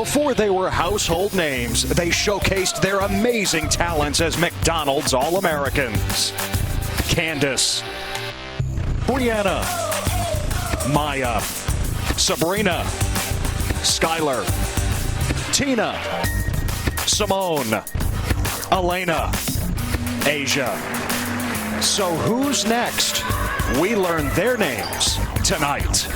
Before they were household names, they showcased their amazing talents as McDonald's All-Americans. Candace, Brianna, Maya, Sabrina, Skylar, Tina, Simone, Elena, Asia. So who's next? We learn their names tonight.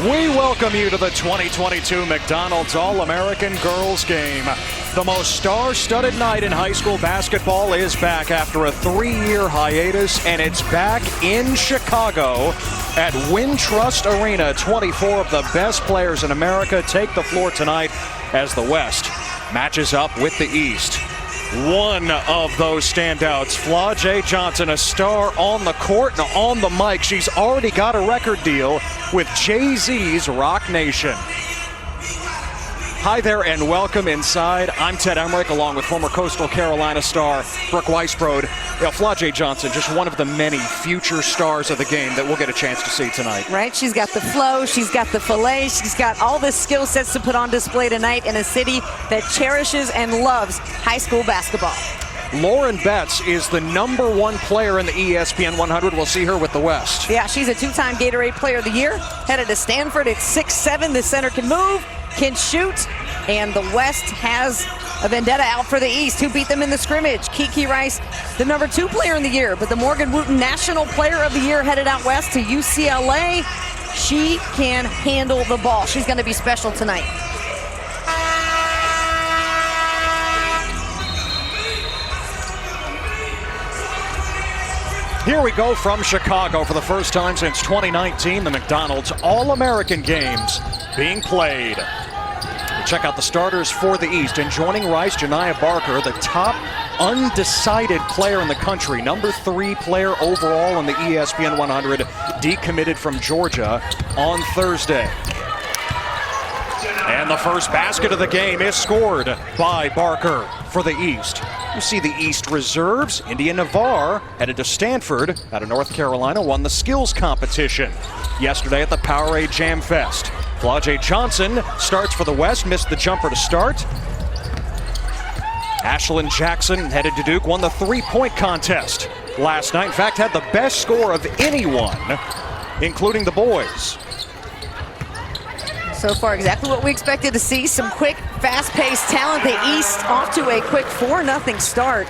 We welcome you to the 2022 McDonald's All-American Girls Game. The most star-studded night in high school basketball is back after a 3-year hiatus, and it's back in Chicago at Wintrust Arena. 24 of the best players in America take the floor tonight as the West matches up with the East. One of those standouts, Talaysia Johnson, a star on the court and on the mic. She's already got a record deal with Jay-Z's Rock Nation. Hi there and welcome inside. I'm Ted Emmerich along with former Coastal Carolina star Brooke Weisbrod. Talaysia Johnson, just one of the many future stars of the game that we'll get a chance to see tonight. Right, she's got the flow, she's got the fillet, she's got all the skill sets to put on display tonight in a city that cherishes and loves high school basketball. Lauren Betts is the #1 player in the ESPN 100. We'll see her with the West. Yeah, she's a 2-time Gatorade Player of the Year. Headed to Stanford at 6'7". The center can move, can shoot, and the West has a vendetta out for the East. Who beat them in the scrimmage? Kiki Rice, the #2 player in the year, but the Morgan Wooten National Player of the Year headed out west to UCLA. She can handle the ball. She's going to be special tonight. Here we go from Chicago for the first time since 2019, the McDonald's All-American Games being played. Check out the starters for the East. And joining Rice, Janiah Barker, the top undecided player in the country, #3 player overall in the ESPN 100, decommitted from Georgia on Thursday. And the first basket of the game is scored by Barker for the East. You see the East reserves. India Navarre, headed to Stanford out of North Carolina, won the skills competition yesterday at the Powerade Jam Fest. Talaysia Johnson starts for the West, missed the jumper to start. Ashlyn Jackson, headed to Duke, won the 3-point contest last night. In fact, had the best score of anyone, including the boys. So far, exactly what we expected to see. Some quick, fast-paced talent. The East off to a quick 4-0 start.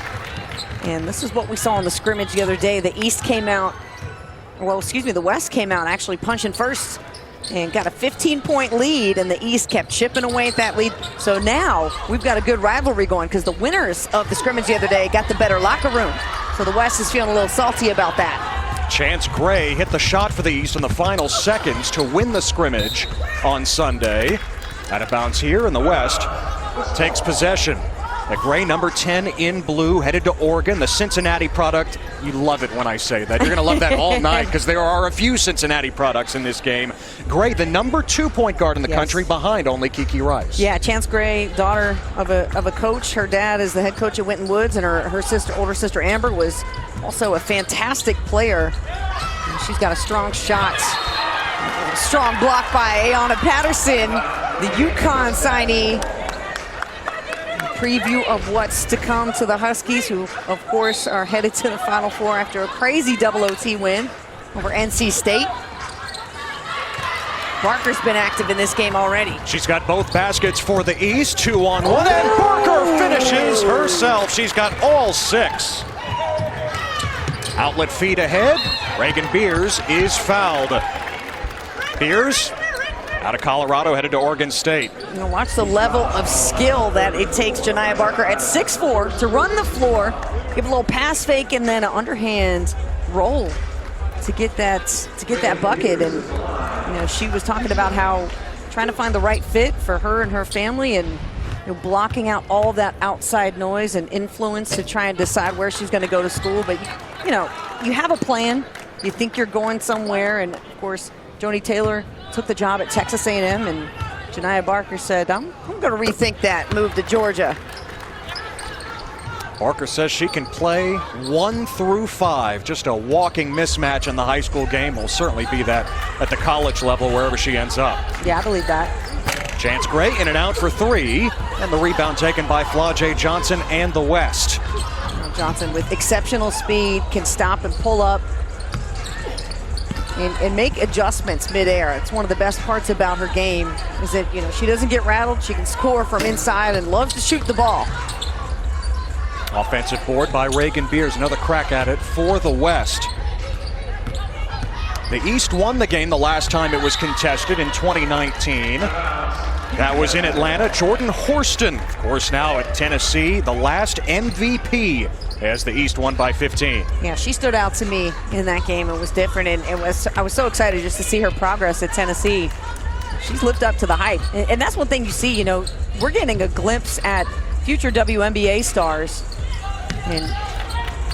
And this is what we saw in the scrimmage the other day. The East came out, well, excuse me, the West came out actually punching first and got a 15-point lead, and the East kept chipping away at that lead. So now we've got a good rivalry going because the winners of the scrimmage the other day got the better locker room. So the West is feeling a little salty about that. Chance Gray hit the shot for the East in the final seconds to win the scrimmage on Sunday. Out of bounds here, and the West takes possession. The Gray, #10 in blue, headed to Oregon, the Cincinnati product. You love it when I say that. You're going to love that all night because there are a few Cincinnati products in this game. Gray, the #2 point guard in the country, behind only Kiki Rice. Yeah, Chance Gray, daughter of a coach. Her dad is the head coach at Winton Woods, and her older sister Amber was also a fantastic player. And she's got a strong shot. Strong block by Ayanna Patterson, the UConn signee. Preview of what's to come to the Huskies, who, of course, are headed to the Final Four after a crazy double OT win over NC State. Barker's been active in this game already. She's got both baskets for the East, 2-on-1, and Barker finishes herself. She's got all 6. Outlet feed ahead. Reagan Beers is fouled. Beers, out of Colorado, headed to Oregon State. You know, watch the level of skill that it takes Janiah Barker at 6'4" to run the floor, give a little pass fake, and then an underhand roll to get that bucket. And you know, she was talking about how trying to find the right fit for her and her family, and you know, blocking out all that outside noise and influence to try and decide where she's going to go to school. But you know, you have a plan. You think you're going somewhere, and of course, Joni Taylor took the job at Texas A&M, and Janiah Barker said, I'm going to rethink that move to Georgia. Barker says she can play 1 through 5. Just a walking mismatch in the high school game. Will certainly be that at the college level, wherever she ends up. Yeah, I believe that. Chance Gray in and out for 3. And the rebound taken by Flau'jae Johnson and the West. Johnson with exceptional speed, can stop and pull up and make adjustments midair. It's one of the best parts about her game is that, you know, she doesn't get rattled. She can score from inside and loves to shoot the ball. Offensive board by Reagan Beers. Another crack at it for the West. The East won the game the last time it was contested in 2019. That was in Atlanta. Jordan Horston, of course, now at Tennessee, the last MVP as the East won by 15. Yeah, she stood out to me in that game. It was different, and I was so excited just to see her progress at Tennessee. She's lived up to the hype, and that's one thing you see. You know, we're getting a glimpse at future WNBA stars and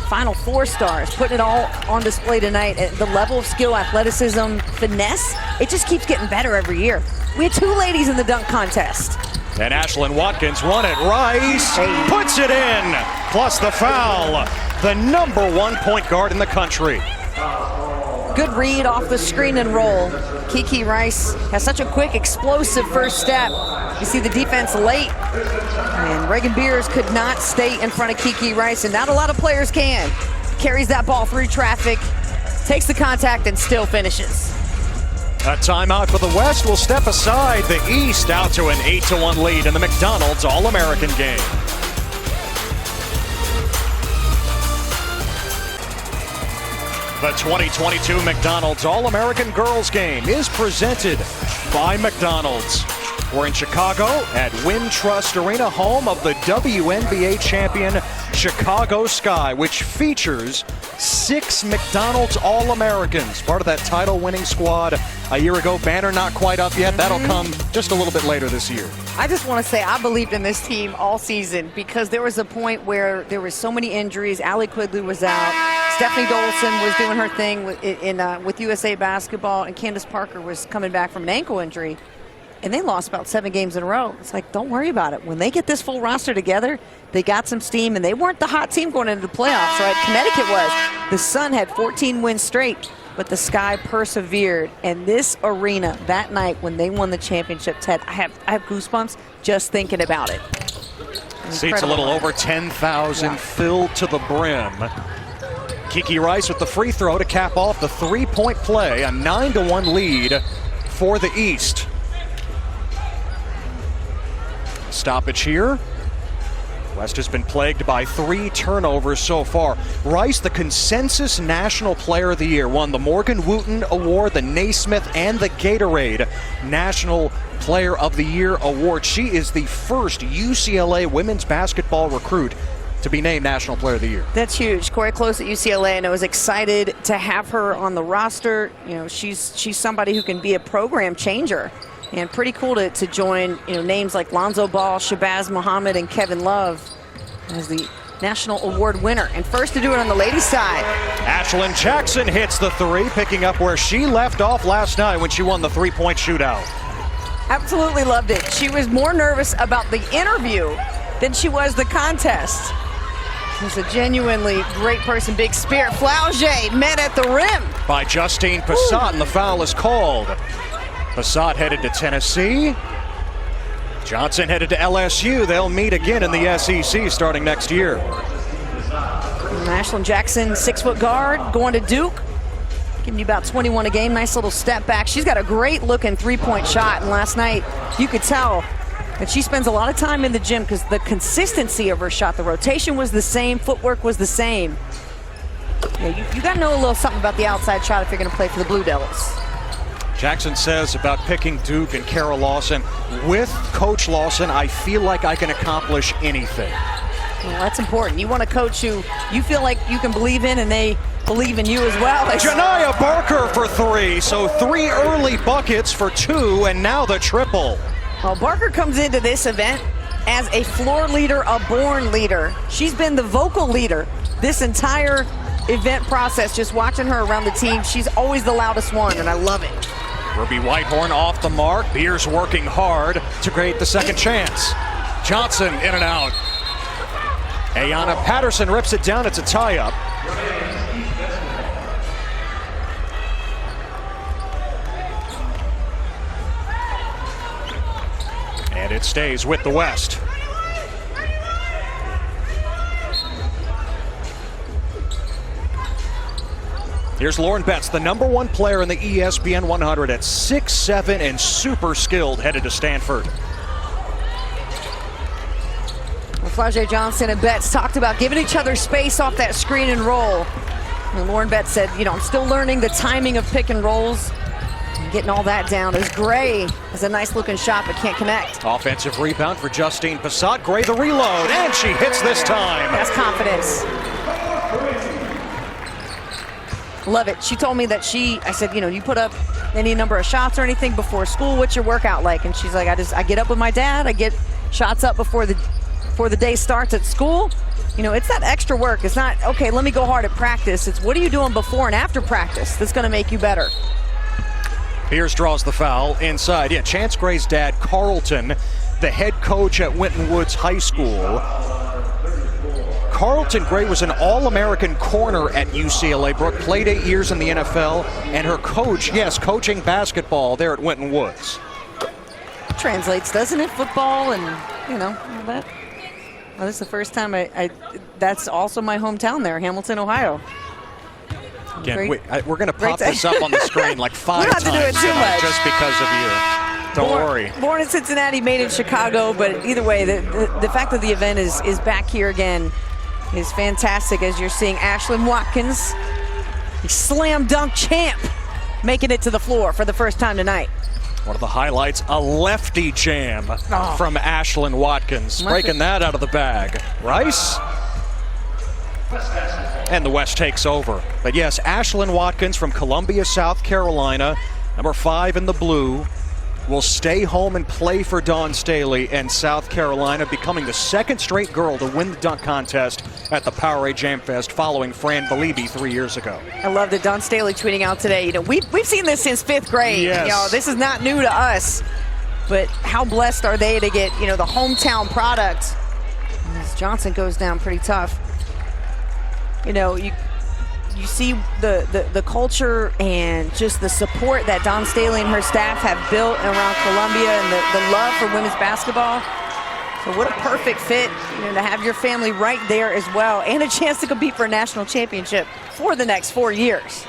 Final Four stars, putting it all on display tonight. The level of skill, athleticism, finesse, it just keeps getting better every year. We had 2 ladies in the dunk contest. And Ashlyn Watkins won it. Rice puts it in, plus the foul. The #1 point guard in the country. Good read off the screen and roll. Kiki Rice has such a quick, explosive first step. You see the defense late, and Reagan Beers could not stay in front of Kiki Rice, and not a lot of players can. Carries that ball through traffic, takes the contact, and still finishes. A timeout for the West will step aside. The East out to an 8-1 lead in the McDonald's All-American game. The 2022 McDonald's All-American Girls Game is presented by McDonald's. We're in Chicago at Wintrust Arena, home of the WNBA champion Chicago Sky, which features 6 McDonald's All-Americans, part of that title-winning squad a year ago. Banner not quite up yet. That'll come just a little bit later this year. I just want to say I believed in this team all season because there was a point where there was so many injuries. Allie Quigley was out. Stephanie Dolson was doing her thing with USA Basketball, and Candace Parker was coming back from an ankle injury. And they lost about 7 games in a row. It's like, don't worry about it. When they get this full roster together, they got some steam, and they weren't the hot team going into the playoffs, right? Connecticut was. The Sun had 14 wins straight, but the Sky persevered. And this arena that night when they won the championship, Ted, I have goosebumps just thinking about it. Seats a little over 10,000, filled to the brim. Kiki Rice with the free throw to cap off the 3-point play, a 9-1 lead for the East. Stoppage here. West has been plagued by 3 turnovers so far. Rice, the consensus National Player of the Year, won the Morgan Wooten Award, the Naismith, and the Gatorade National Player of the Year Award. She is the first UCLA women's basketball recruit to be named National Player of the Year. That's huge. Corey Close at UCLA, and I was excited to have her on the roster. You know, she's somebody who can be a program changer. And pretty cool to join, you know, names like Lonzo Ball, Shabazz Muhammad, and Kevin Love as the National Award winner. And first to do it on the ladies' side. Ashlyn Jackson hits the 3, picking up where she left off last night when she won the 3-point shootout. Absolutely loved it. She was more nervous about the interview than she was the contest. She's a genuinely great person, big spirit. Flau'jae met at the rim. By Justine Passat, and the foul is called. Passat headed to Tennessee. Johnson headed to LSU. They'll meet again in the SEC starting next year. Ashlyn Jackson, 6-foot guard, going to Duke. Giving you about 21 a game. Nice little step back. She's got a great looking 3-point shot. And last night, you could tell that she spends a lot of time in the gym because the consistency of her shot, the rotation was the same, footwork was the same. Yeah, you got to know a little something about the outside shot if you're going to play for the Blue Devils. Jackson says about picking Duke and Kara Lawson, with Coach Lawson, I feel like I can accomplish anything. Well, that's important. You want a coach who you feel like you can believe in, and they believe in you as well. Janiyah Barker for 3, so 3 early buckets for 2, and now the triple. Well, Barker comes into this event as a floor leader, a born leader. She's been the vocal leader this entire event process, just watching her around the team. She's always the loudest one, and I love it. Ruby Whitehorn off the mark. Beers working hard to create the second chance. Johnson in and out. Ayanna Patterson rips it down. It's a tie-up. And it stays with the West. Here's Lauren Betts, the #1 player in the ESPN 100 at 6'7" and super skilled, headed to Stanford. Flau'jae Johnson and Betts talked about giving each other space off that screen and roll. And Lauren Betts said, I'm still learning the timing of pick and rolls. And getting all that down. As Gray has a nice looking shot but can't connect. Offensive rebound for Justine Passat. Gray the reload, and she hits this time. That's confidence. Love it. She told me that I said, you put up any number of shots or anything before school, what's your workout like? And she's like, I get up with my dad, I get shots up before the day starts at school. It's that extra work. It's not, okay, let me go hard at practice. It's what are you doing before and after practice that's going to make you better. Pierce draws the foul inside. Yeah, Chance Gray's dad, Carlton, the head coach at Winton Woods High School. Carlton Gray was an All-American corner at UCLA. Brooke played 8 years in the NFL, and her coach, coaching basketball there at Winton Woods. Translates, doesn't it? Football and, all that. Well, this is the first time that's also my hometown there, Hamilton, Ohio. Again, we're going to pop this up on the screen like 5 times do it too much. Just because of you. Don't worry. Born in Cincinnati, made in Chicago, but either way, the fact that the event is back here again is fantastic, as you're seeing Ashlyn Watkins, slam dunk champ, making it to the floor for the first time tonight. One of the highlights, a lefty jam from Ashlyn Watkins. Breaking that out of the bag. Rice? And the West takes over. But yes, Ashlyn Watkins from Columbia, South Carolina, #5 in the blue, will stay home and play for Dawn Staley and South Carolina, becoming the second straight girl to win the dunk contest at the Powerade Jam Fest, following Fran Beliebe 3 years ago. I love that Dawn Staley tweeting out today. We've seen this since 5th grade. Yes. This is not new to us. But how blessed are they to get the hometown product? As Johnson goes down pretty tough. You see the culture and just the support that Dawn Staley and her staff have built around Columbia, and the love for women's basketball. So what a perfect fit, to have your family right there as well, and a chance to compete for a national championship for the next 4 years.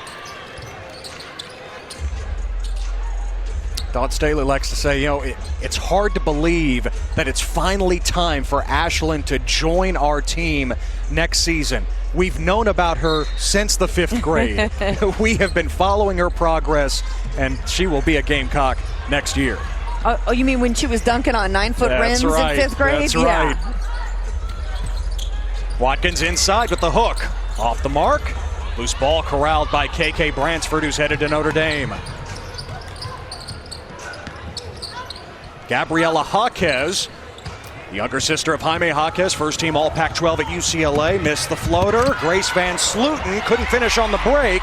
Dawn Staley likes to say, it's hard to believe that it's finally time for Ashlyn to join our team next season. We've known about her since the 5th grade. We have been following her progress, and she will be a Gamecock next year. Oh, you mean when she was dunking on 9-foot rims in 5th grade? That's right. Watkins inside with the hook. Off the mark. Loose ball corralled by KK Bransford, who's headed to Notre Dame. Gabriela Jaquez, the younger sister of Jaime Jaquez, first team All Pac-12 at UCLA, missed the floater. Grace Van Slooten couldn't finish on the break,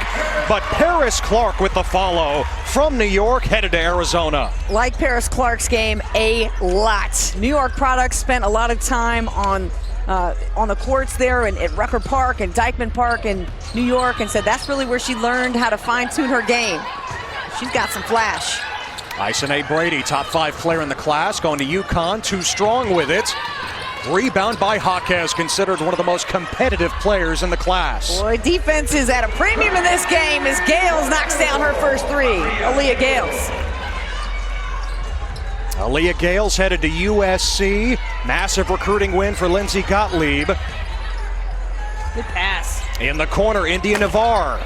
but Paris Clark with the follow from New York, headed to Arizona. Like Paris Clark's game a lot. New York products spent a lot of time on the courts there and at Rucker Park and Dyckman Park in New York, and said that's really where she learned how to fine-tune her game. She's got some flash. Isone Brady, top 5 player in the class, going to UConn, too strong with it. Rebound by Jaquez, considered one of the most competitive players in the class. Boy, defense is at a premium in this game as Gales knocks down her first 3. Aaliyah Gales. Aaliyah Gales headed to USC. Massive recruiting win for Lindsey Gottlieb. Good pass. In the corner, India Navarre.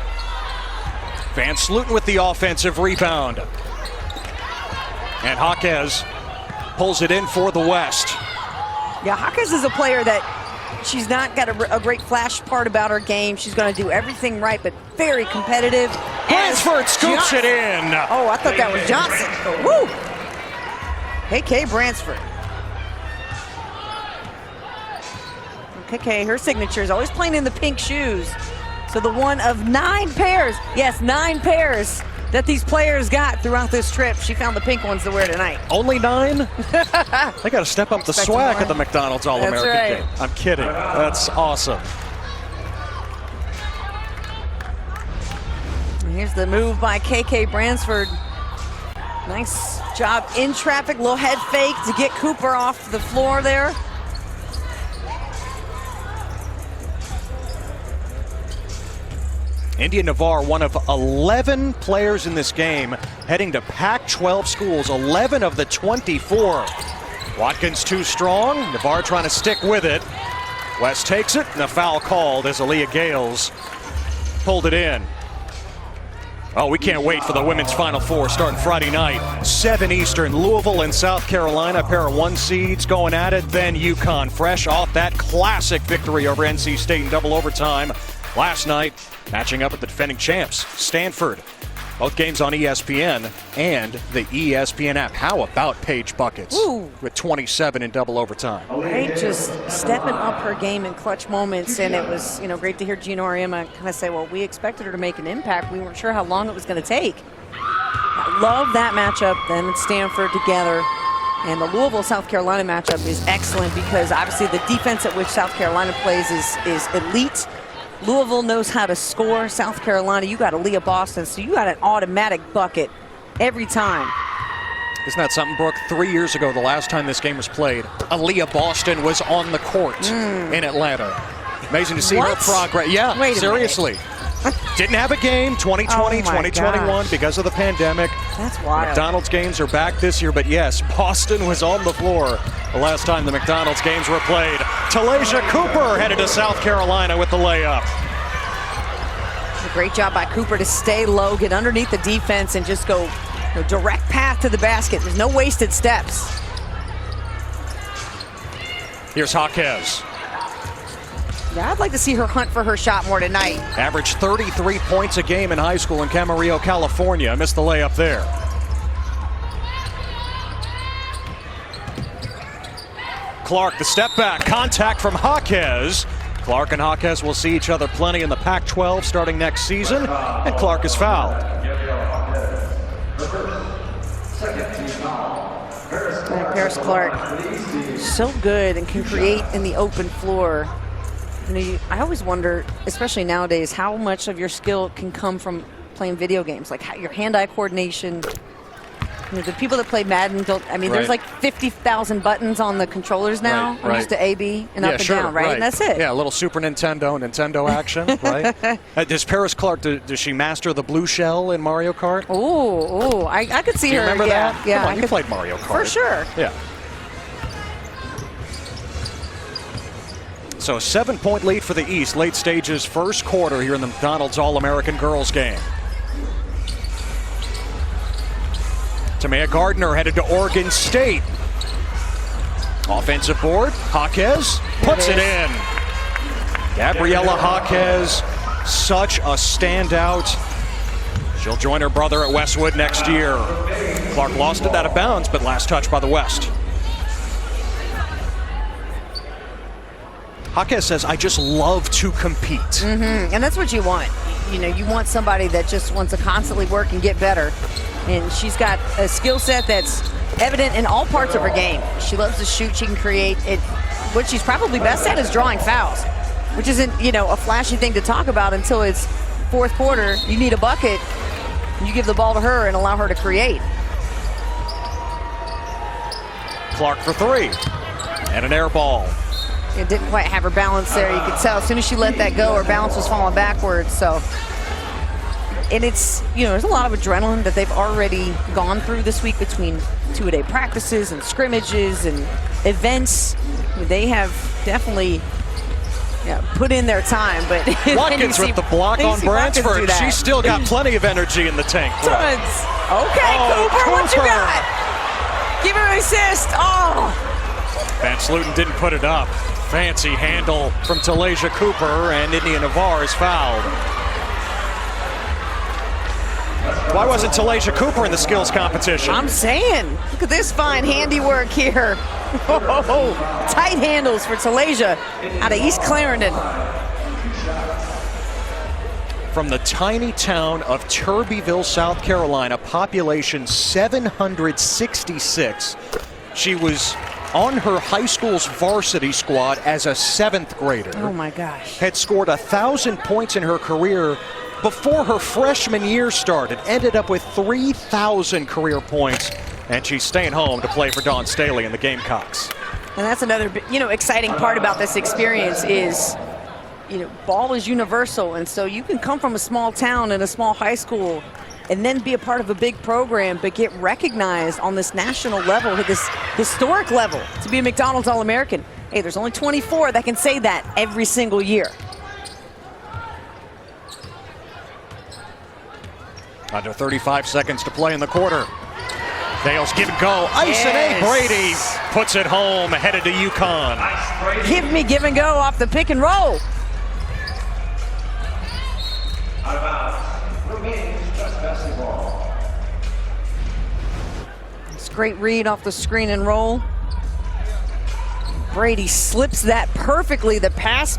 Van Slooten with the offensive rebound. And Jaquez pulls it in for the West. Yeah, Jaquez is a player that she's not got a great flash part about her game. She's going to do everything right, but very competitive. Bransford scoops it in. Oh, I thought that was Johnson. Woo! KK Bransford. KK, her signature is always playing in the pink shoes. So the one of 9 pairs, yes, 9 pairs that these players got throughout this trip. She found the pink ones to wear tonight. Only 9? They got to step up the swag at the McDonald's All-American game. I'm kidding. That's awesome. Here's the move by KK Bransford. Nice job in traffic, little head fake to get Cooper off the floor there. India Navarre, one of 11 players in this game heading to Pac-12 schools, 11 of the 24. Watkins too strong, Navarre trying to stick with it. West takes it, and a foul called as Aaliyah Gales pulled it in. Oh, we can't wait for the women's Final Four starting Friday night. 7 Eastern, Louisville and South Carolina, a pair of 1 seeds going at it. Then UConn, fresh off that classic victory over NC State in double overtime last night, matching up with the defending champs, Stanford. Both games on ESPN and the ESPN app. How about Paige Buckets with 27 in double overtime? Right, just stepping up her game in clutch moments, and it was great to hear Gina Auriemma kind of say, well, we expected her to make an impact. We weren't sure how long it was going to take. I love that matchup, them and Stanford together. And the Louisville-South Carolina matchup is excellent because obviously the defense at which South Carolina plays is elite. Louisville knows how to score. South Carolina, you got Aaliyah Boston, so you got an automatic bucket every time. Isn't that something, Brooke? 3 years ago, the last time this game was played, Aaliyah Boston was on the court in Atlanta. Amazing to see her progress. Yeah, Wait a seriously. Didn't have a game 2020, 2021 because of the pandemic. That's wild. McDonald's games are back this year, but yes, Boston was on the floor the last time the McDonald's games were played. Talaysia Cooper headed to South Carolina with the layup. A great job by Cooper to stay low, get underneath the defense, and just go direct path to the basket. There's no wasted steps. Here's Jaquez. Yeah, I'd like to see her hunt for her shot more tonight. Averaged 33 points a game in high school in Camarillo, California. Missed the layup there. Clark, the step back, contact from Jaquez. Clark and Jaquez will see each other plenty in the Pac-12 starting next season, and Clark is fouled. Paris Clark, so good and can create in the open floor. I always wonder, especially nowadays, how much of your skill can come from playing video games, like your hand-eye coordination. The people that play Madden there's like 50,000 buttons on the controllers now. I'm used to A, B, and up and down, right? And that's it. Yeah, a little Super Nintendo action, right? Does Paris Clark, does she master the blue shell in Mario Kart? Oh, I could see her. Remember that? Yeah, Come on, you played Mario Kart. For sure. Yeah. So 7-point lead for the East, late stages, first quarter here in the McDonald's All-American Girls game. Tamea Gardner headed to Oregon State. Offensive board, Jaquez puts it in. Gabriela Jaquez, such a standout. She'll join her brother at Westwood next year. Clark lost it out of bounds, but last touch by the West. Jaquez says, I just love to compete. And that's what you want. You want somebody that just wants to constantly work and get better. And she's got a skill set that's evident in all parts of her game. She loves to shoot, she can create. What she's probably best at is drawing fouls, which isn't, a flashy thing to talk about until it's fourth quarter. You need a bucket, you give the ball to her and allow her to create. Clark for 3, and an air ball. It didn't quite have her balance there. You could tell as soon as she let that go, her balance was falling backwards. So, and it's, there's a lot of adrenaline that they've already gone through this week between two-a-day practices and scrimmages and events. They have definitely put in their time. But Watkins with the block on Bransford. She's still got plenty of energy in the tank. Tons. Okay, Cooper, what you got? Give her an assist. Van Sluten didn't put it up. Fancy handle from Talaysia Cooper, and India Navarre is fouled. Why wasn't Talaysia Cooper in the skills competition? I'm saying, look at this fine handiwork here. Tight handles for Talaysia out of East Clarendon. from the tiny town of Turbyville, South Carolina, population 766. She was on her high school's varsity squad as a 7th grader. Oh my gosh. Had scored 1,000 points in her career before her freshman year started. Ended up with 3,000 career points, and she's staying home to play for Dawn Staley and the Gamecocks. And that's another, exciting part about this experience is, ball is universal, and so you can come from a small town and a small high school and then be a part of a big program, but get recognized on this national level, this historic level, to be a McDonald's All-American. Hey, there's only 24 that can say that every single year. Under 35 seconds to play in the quarter. Dale's give and go. Ice and A. Brady puts it home, headed to UConn. Give me give and go off the pick and roll. It's a great read off the screen and roll. Brady slips that perfectly. The pass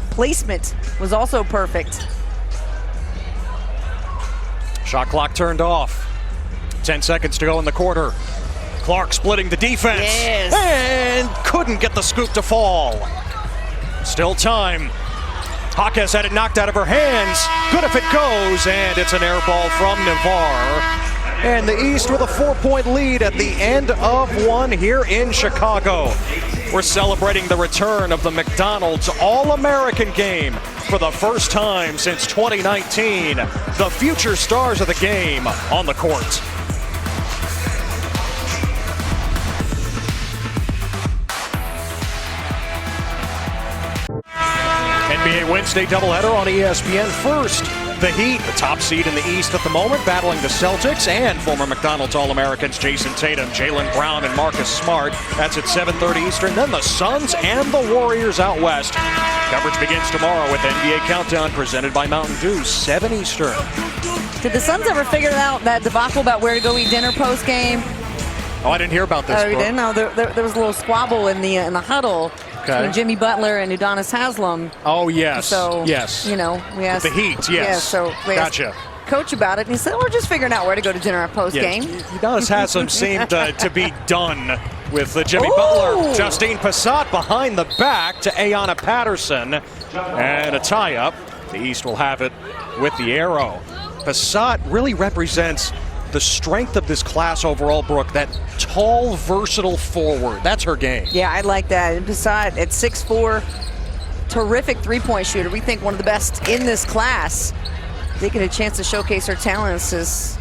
placement was also perfect. Shot clock turned off. 10 seconds to go in the quarter. Clark splitting the defense. Yes. And couldn't get the scoop to fall. Still time. Jaquez had it knocked out of her hands. Good if it goes, and it's an air ball from Navarre. And the East with a 4-point lead at the end of one here in Chicago. We're celebrating the return of the McDonald's All-American game for the first time since 2019. The future stars of the game on the court. NBA Wednesday doubleheader on ESPN. First, the Heat, the top seed in the East at the moment, battling the Celtics and former McDonald's All-Americans Jason Tatum, Jaylen Brown, and Marcus Smart. That's at 7:30 Eastern. Then the Suns and the Warriors out west. Coverage begins tomorrow with NBA Countdown presented by Mountain Dew, 7 Eastern. Did the Suns ever figure out that debacle about where to go eat dinner post-game? Oh, I didn't hear about this. Oh, you didn't? No, there was a little squabble in the huddle. Okay. Between Jimmy Butler and Udonis Haslam. Oh, yes. So, yes. We asked. The Heat, yes. Yeah, so we asked gotcha. Coach about it, and he said, we're just figuring out where to go to dinner at post-game. Yes. Udonis Haslam seemed to be done with Jimmy Butler. Justine Passat behind the back to Ayanna Patterson. And a tie-up. The East will have it with the arrow. Passat really represents the strength of this class overall, Brooke, that tall, versatile forward. That's her game. Yeah, I like that. And Passat at 6'4", terrific three-point shooter. We think one of the best in this class. They get a chance to showcase her talents as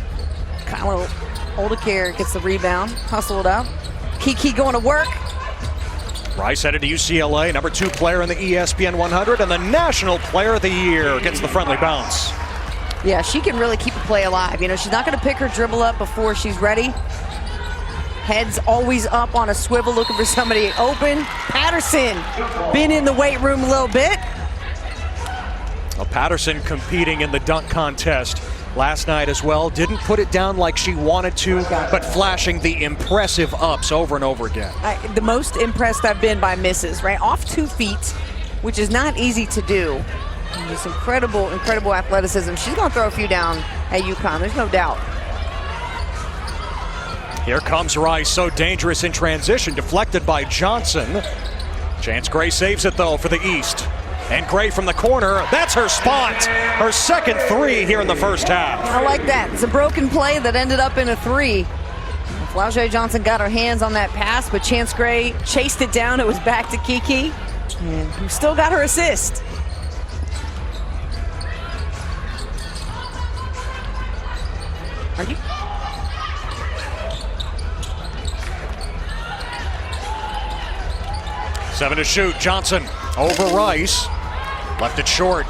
Kylo Oldacare gets the rebound, hustle it up. Kiki going to work. Rice headed to UCLA, number 2 player in the ESPN 100, and the National Player of the Year gets the friendly bounce. Yeah, she can really keep a play alive. She's not going to pick her dribble up before she's ready. Head's always up on a swivel looking for somebody open. Patterson, been in the weight room a little bit. Well, Patterson competing in the dunk contest last night as well. Didn't put it down like she wanted to, but flashing the impressive ups over and over again. The most impressed I've been by misses, right? Off 2 feet, which is not easy to do. Just incredible athleticism. She's going to throw a few down at UConn, there's no doubt. Here comes Rice, so dangerous in transition, deflected by Johnson. Chance Gray saves it, though, for the East. And Gray from the corner, that's her spot. Her second 3 here in the first half. I like that. It's a broken play that ended up in a 3. Flau'jae Johnson got her hands on that pass, but Chance Gray chased it down. It was back to Kiki, and who still got her assist. Are you? Seven to shoot. Johnson over Rice. Left it short.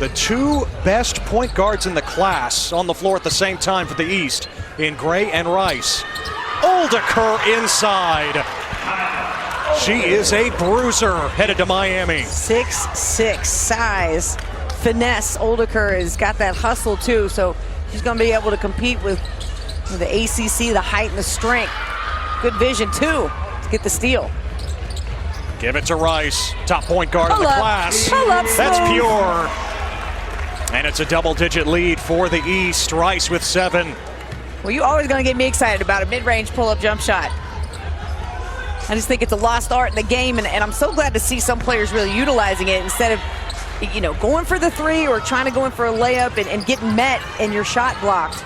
The 2 best point guards in the class on the floor at the same time for the East in Gray and Rice. Oldacare inside. She is a bruiser headed to Miami. 6'6" size, finesse. Oldacare has got that hustle too, so she's going to be able to compete with the ACC, the height and the strength. Good vision too to get the steal. Give it to Rice, top point guard in the class. That's pure. And it's a double-digit lead for the East. Rice with 7. Well, you're always going to get me excited about a mid-range pull-up jump shot. I just think it's a lost art in the game, and I'm so glad to see some players really utilizing it instead of, going for the 3 or trying to go in for a layup and getting met and your shot blocked.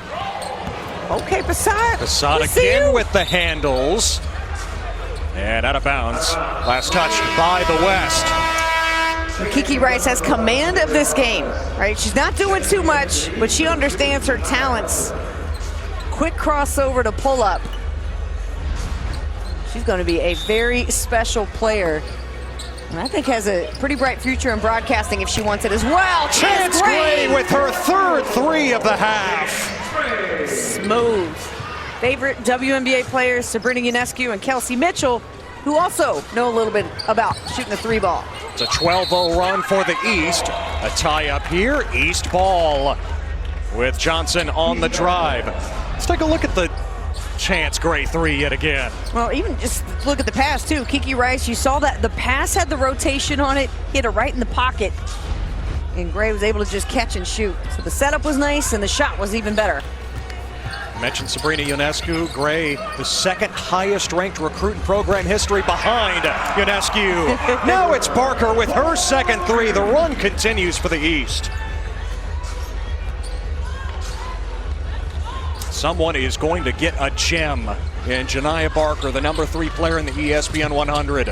Okay, Passat again with the handles. And out of bounds. Last touched by the West. Kiki Rice has command of this game, right? She's not doing too much, but she understands her talents. Quick crossover to pull up. She's going to be a very special player. And I think has a pretty bright future in broadcasting if she wants it as well. Chance Gray with her 3rd 3 of the half. Smooth. Favorite WNBA players, Sabrina Ionescu and Kelsey Mitchell, who also know a little bit about shooting the 3 ball. It's a 12-0 run for the East. A tie up here, East ball with Johnson on the drive. Let's take a look at the Chance Gray 3 yet again. Well, even just look at the pass too. Kiki Rice, you saw that the pass had the rotation on it, hit her right in the pocket. And Gray was able to just catch and shoot. So the setup was nice and the shot was even better. I mentioned Sabrina Ionescu. Gray, the 2nd highest ranked recruit in program history behind Ionescu. Now it's Barker with her 2nd 3. The run continues for the East. Someone is going to get a gem in Janiah Barker, the number 3 player in the ESPN 100.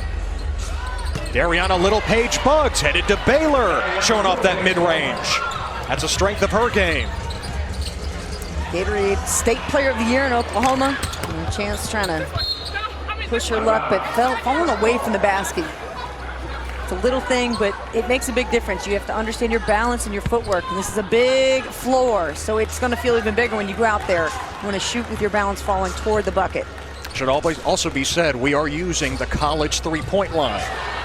Dariana Little-Page Bugs headed to Baylor, showing off that mid-range. That's a strength of her game. Gatorade State Player of the Year in Oklahoma. And Chance trying to push her luck, but falling away from the basket. It's a little thing, but it makes a big difference. You have to understand your balance and your footwork. And this is a big floor, so it's going to feel even bigger when you go out there. You want to shoot with your balance falling toward the bucket. Should always also be said, we are using the college 3-point line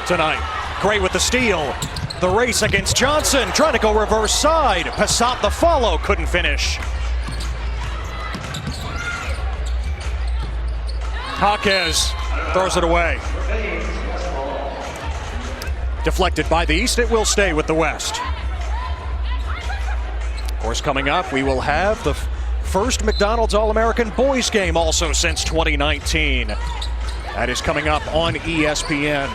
tonight. Gray with the steal. The race against Johnson, trying to go reverse side. Passat the follow, couldn't finish. Jaquez throws it away. Deflected by the East, it will stay with the West. Of course, coming up, we will have the first McDonald's All-American boys game also since 2019. That is coming up on ESPN.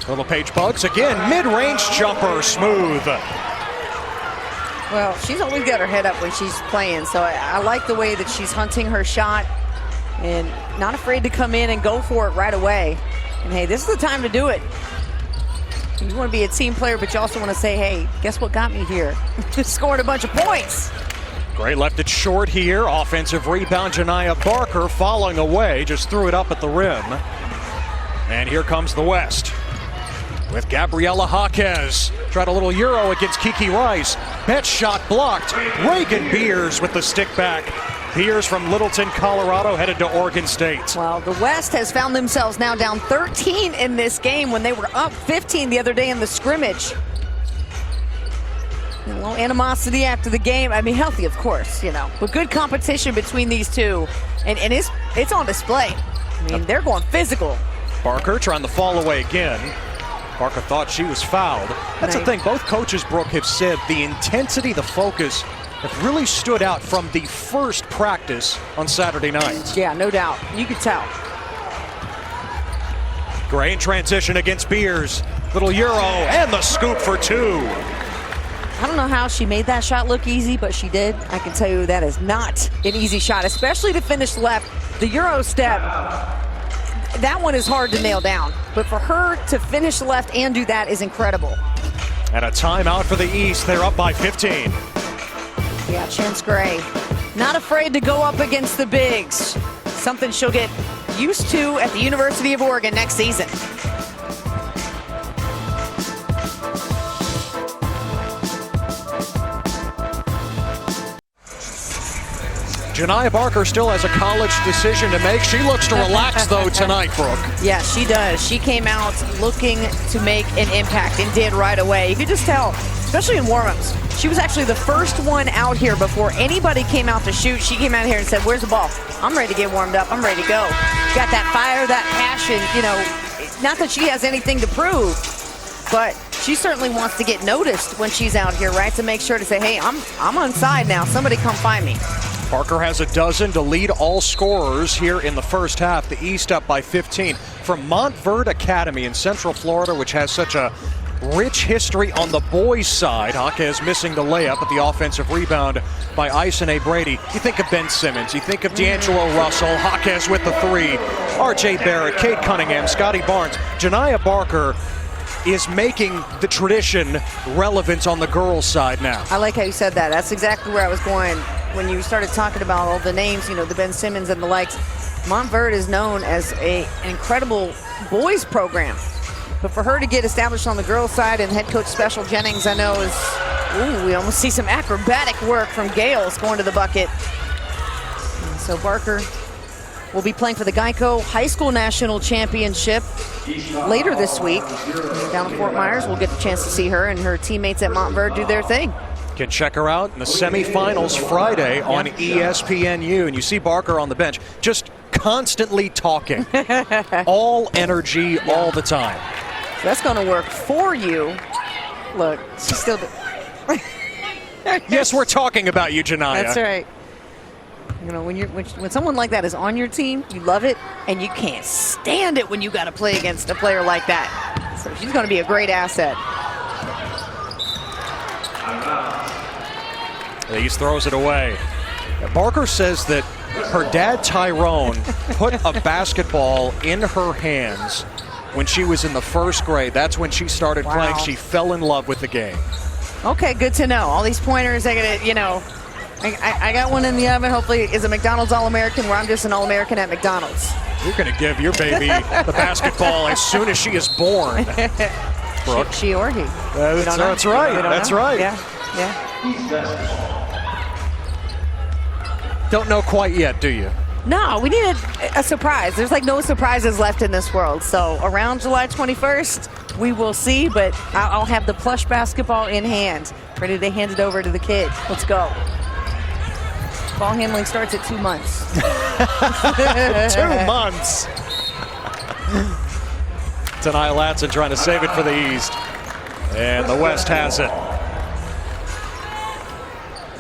Little-Page Bugs again, mid-range jumper, smooth. Well, she's always got her head up when she's playing, so I like the way that she's hunting her shot and not afraid to come in and go for it right away. And hey, this is the time to do it. You want to be a team player, but you also want to say, hey, guess what got me here? Scored a bunch of points. Gray left it short here. Offensive rebound, Janiah Barker falling away, just threw it up at the rim. And here comes the West with Gabriela Jaquez. Tried a little Euro against Kiki Rice. Bet shot blocked. Reagan Beers with the stick back. Beers from Littleton, Colorado, headed to Oregon State. Well, the West has found themselves now down 13 in this game when they were up 15 the other day in the scrimmage. A little animosity after the game. I mean, healthy, of course, but good competition between these two. And it's on display. I mean, they're going physical. Barker trying to fall away again. Barker thought she was fouled. That's the thing. Both coaches, Brooke, have said the intensity, the focus have really stood out from the first practice on Saturday night. Yeah, no doubt. You could tell. Gray in transition against Beers. Little Euro and the scoop for 2. I don't know how she made that shot look easy, but she did. I can tell you that is not an easy shot, especially to finish left. The Euro step, that one is hard to nail down. But for her to finish left and do that is incredible. And a timeout for the East. They're up by 15. Yeah, Chance Gray, not afraid to go up against the bigs. Something she'll get used to at the University of Oregon next season. Janiah Barker still has a college decision to make. She looks to relax, though, tonight, Brooke. Yeah, she does. She came out looking to make an impact and did right away. You could just tell especially in warm-ups. She was actually the first one out here before anybody came out to shoot. She came out here and said, where's the ball? I'm ready to get warmed up. I'm ready to go. Got that fire, that passion, you know, not that she has anything to prove, but she certainly wants to get noticed when she's out here, right? To make sure to say, hey, I'm on side now. Somebody come find me. Parker has a dozen to lead all scorers here in the first half. The East up by 15 from Montverde Academy in Central Florida, which has such a rich history on the boys' side. Jaquez missing the layup at the offensive rebound by Isone Brady. You think of Ben Simmons, you think of D'Angelo Russell, Jaquez with the three, R.J. Barrett, Cade Cunningham, Scotty Barnes. Janiyah Barker is making the tradition relevant on the girls' side now. I like how you said that. That's exactly where I was going when you started talking about all the names, you know, the Ben Simmons and the likes. Montverde is known as an incredible boys program. But for her to get established on the girls' side, and head coach Special Jennings, I know is, we almost see some acrobatic work from Gales going to the bucket. And so Barker will be playing for the Geico High School National Championship later this week. Down in Fort Myers, we'll get the chance to see her and her teammates at Montverde do their thing. Can check her out in the semifinals Friday on ESPNU. And you see Barker on the bench just constantly talking. All energy all the time. So that's going to work for you. Look, she's still... Yes, we're talking about you, Janiyah. That's right. You know, when someone like that is on your team, you love it, and you can't stand it when you got to play against a player like that. So she's going to be a great asset. He throws it away. Barker says that her dad, Tyrone, put a basketball in her hands when she was in the first grade. That's when she started playing. She fell in love with the game. Okay, good to know. All these pointers, I gotta, you know, I got one in the oven. Hopefully, is a McDonald's All-American where I'm just an All-American at McDonald's. You're going to give your baby the basketball as soon as she is born. She or he. That's right. That's right. Yeah. Don't know quite yet, do you? No, we needed a surprise. There's like no surprises left in this world. So around July 21st, we will see, but I'll have the plush basketball in hand, ready to hand it over to the kid. Let's go. Ball handling starts at 2 months. 2 months. Janiyah Latson trying to save it for the East. And the West has it.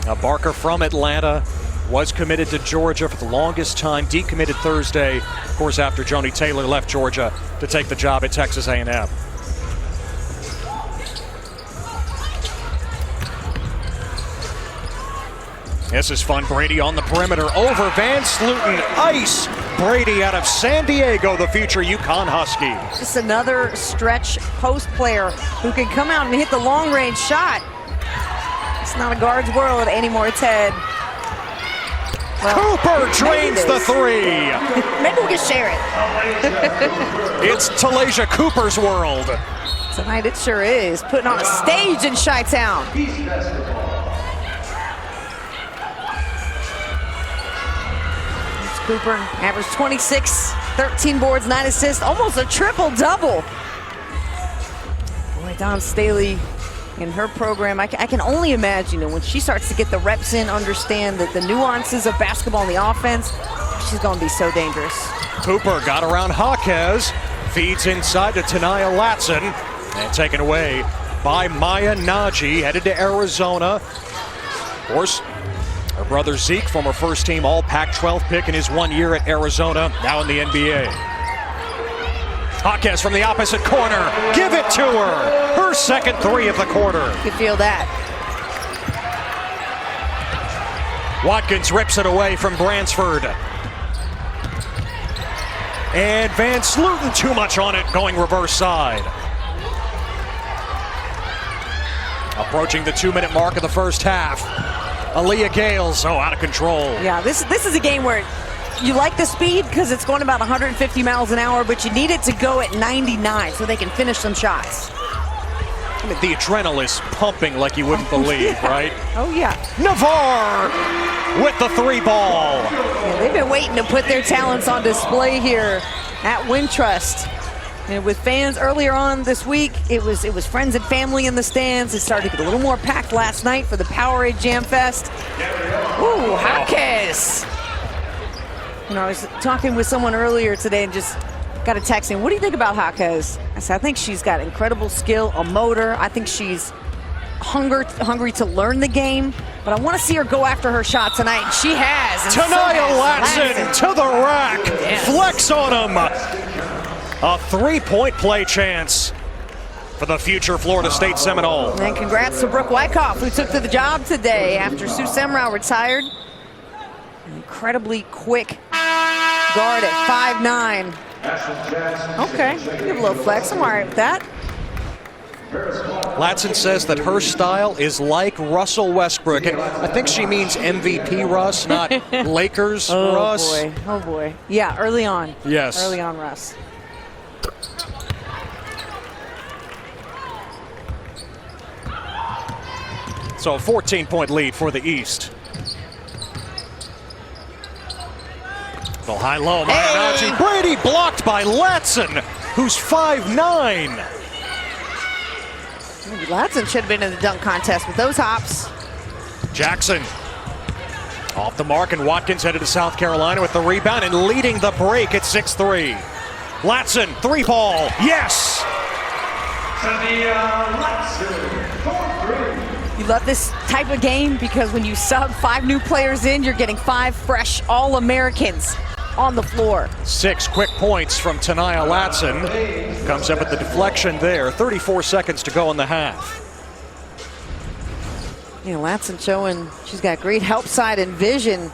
Now Barker from Atlanta was committed to Georgia for the longest time, decommitted Thursday, of course, after Joni Taylor left Georgia to take the job at Texas A&M. This is fun. Brady on the perimeter over Van Sluten. Ice Brady out of San Diego, the future UConn Husky. Just another stretch post player who can come out and hit the long-range shot. It's not a guard's world anymore. It's head. Well, Cooper drains the three. Maybe we can share it. It's Talaysia Cooper's world. Tonight it sure is. Putting on a stage in Chi-Town. Cooper averaged 26, 13 boards, 9 assists, almost a triple-double. Boy, Dawn Staley in her program, I can only imagine, you know, when she starts to get the reps in, understand the nuances of basketball and the offense, she's going to be so dangerous. Cooper got around Jaquez, feeds inside to Janiyah Latson, and taken away by Maya Naji, headed to Arizona. Of course, her brother Zeke, former first-team All-Pac-12 pick in his 1 year at Arizona, now in the NBA. Jaquez from the opposite corner. Give it to her. Her second three of the quarter. You can feel that. Watkins rips it away from Bransford. And Van Sluten too much on it, going reverse side. Approaching the 2-minute mark of the first half. Aaliyah Gales, out of control. Yeah, this is a game where you like the speed because it's going about 150 miles an hour, but you need it to go at 99 so they can finish some shots. I mean, the adrenaline is pumping like you wouldn't believe, right? Oh, yeah. Navarre with the three ball. Yeah, they've been waiting to put their talents on display here at Wintrust. And with fans earlier on this week, it was friends and family in the stands. It started to get a little more packed last night for the Powerade Jam Fest. Ooh, Watkins. You know, I was talking with someone earlier today and just got a text saying, what do you think about Watkins? I said, I think she's got incredible skill, a motor. I think she's hungry to learn the game, but I want to see her go after her shot tonight, and she has. Talaysia to the rack. Yes. Flex on him. A three-point play chance for the future Florida State Seminole. And congrats to Brooke Wyckoff, who took to the job today after Sue Semrau retired. An incredibly quick guard at 5'9". Okay, give a little flex. I'm all right with that. Latson says that her style is like Russell Westbrook, and I think she means MVP Russ, not Lakers Russ. Oh boy, oh boy. Yeah, early on. Yes. Early on, Russ. So a 14-point lead for the East. Well, high-low, Mayanachi. Brady blocked by Latson, who's 5'9". Latson should have been in the dunk contest with those hops. Jackson off the mark, and Watkins headed to South Carolina with the rebound and leading the break at 6'3". Latson, three ball, yes! You love this type of game because when you sub 5 new players in, you're getting 5 fresh All-Americans on the floor. 6 quick points from Tania Latson. Comes up with the deflection there. 34 seconds to go in the half. You know, Latson showing she's got great help side and vision.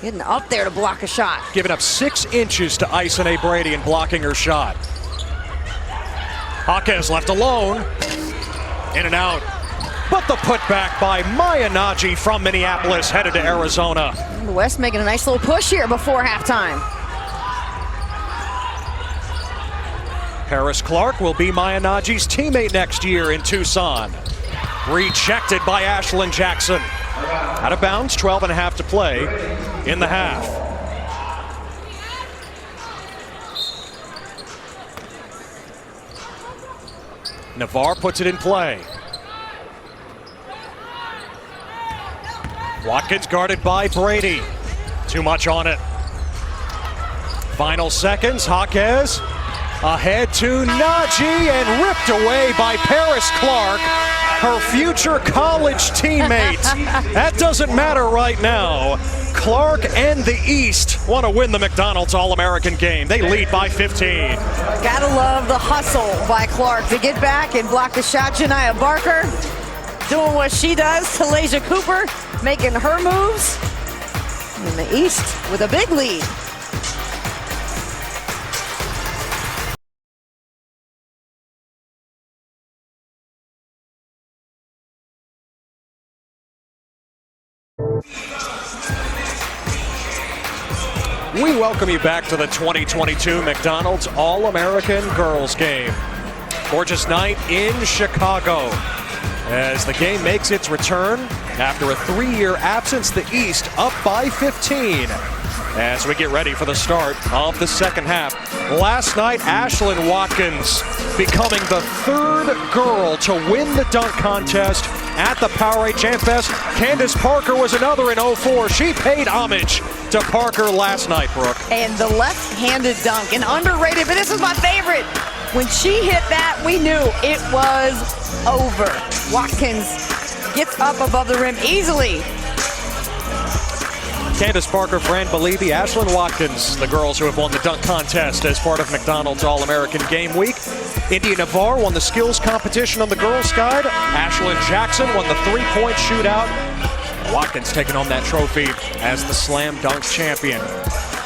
Getting up there to block a shot. Giving up 6 inches to Isone Brady and blocking her shot. Watkins left alone. In and out. But the putback by Mayanachi from Minneapolis headed to Arizona. And the West making a nice little push here before halftime. Paris Clark will be Mayanachi's teammate next year in Tucson. Rejected by Ashlyn Jackson. Out of bounds, 12.5 to play in the half. Navarre puts it in play. Watkins guarded by Brady. Too much on it. Final seconds, Watkins ahead to Najee and ripped away by Paris Clark, her future college teammate. That doesn't matter right now. Clark and the East want to win the McDonald's All-American game. They lead by 15. Gotta love the hustle by Clark to get back and block the shot. Janiah Barker doing what she does. Talaysia Cooper making her moves. And the East with a big lead. We welcome you back to the 2022 McDonald's All-American Girls Game. Gorgeous night in Chicago. As the game makes its return after a 3-year absence, the East up by 15. As we get ready for the start of the second half. Last night, Ashlyn Watkins becoming the 3rd girl to win the dunk contest at the Powerade Jam Fest. Candace Parker was another in 04. She paid homage to Parker last night, Brooke. And the left-handed dunk, and underrated, but this is my favorite. When she hit that, we knew it was over. Watkins gets up above the rim easily. Candace Parker, Fran Believe, Ashlyn Watkins, the girls who have won the dunk contest as part of McDonald's All-American Game Week. India Navarre won the skills competition on the girls' side. Ashlyn Jackson won the 3-point shootout. Watkins taking home that trophy as the slam dunk champion.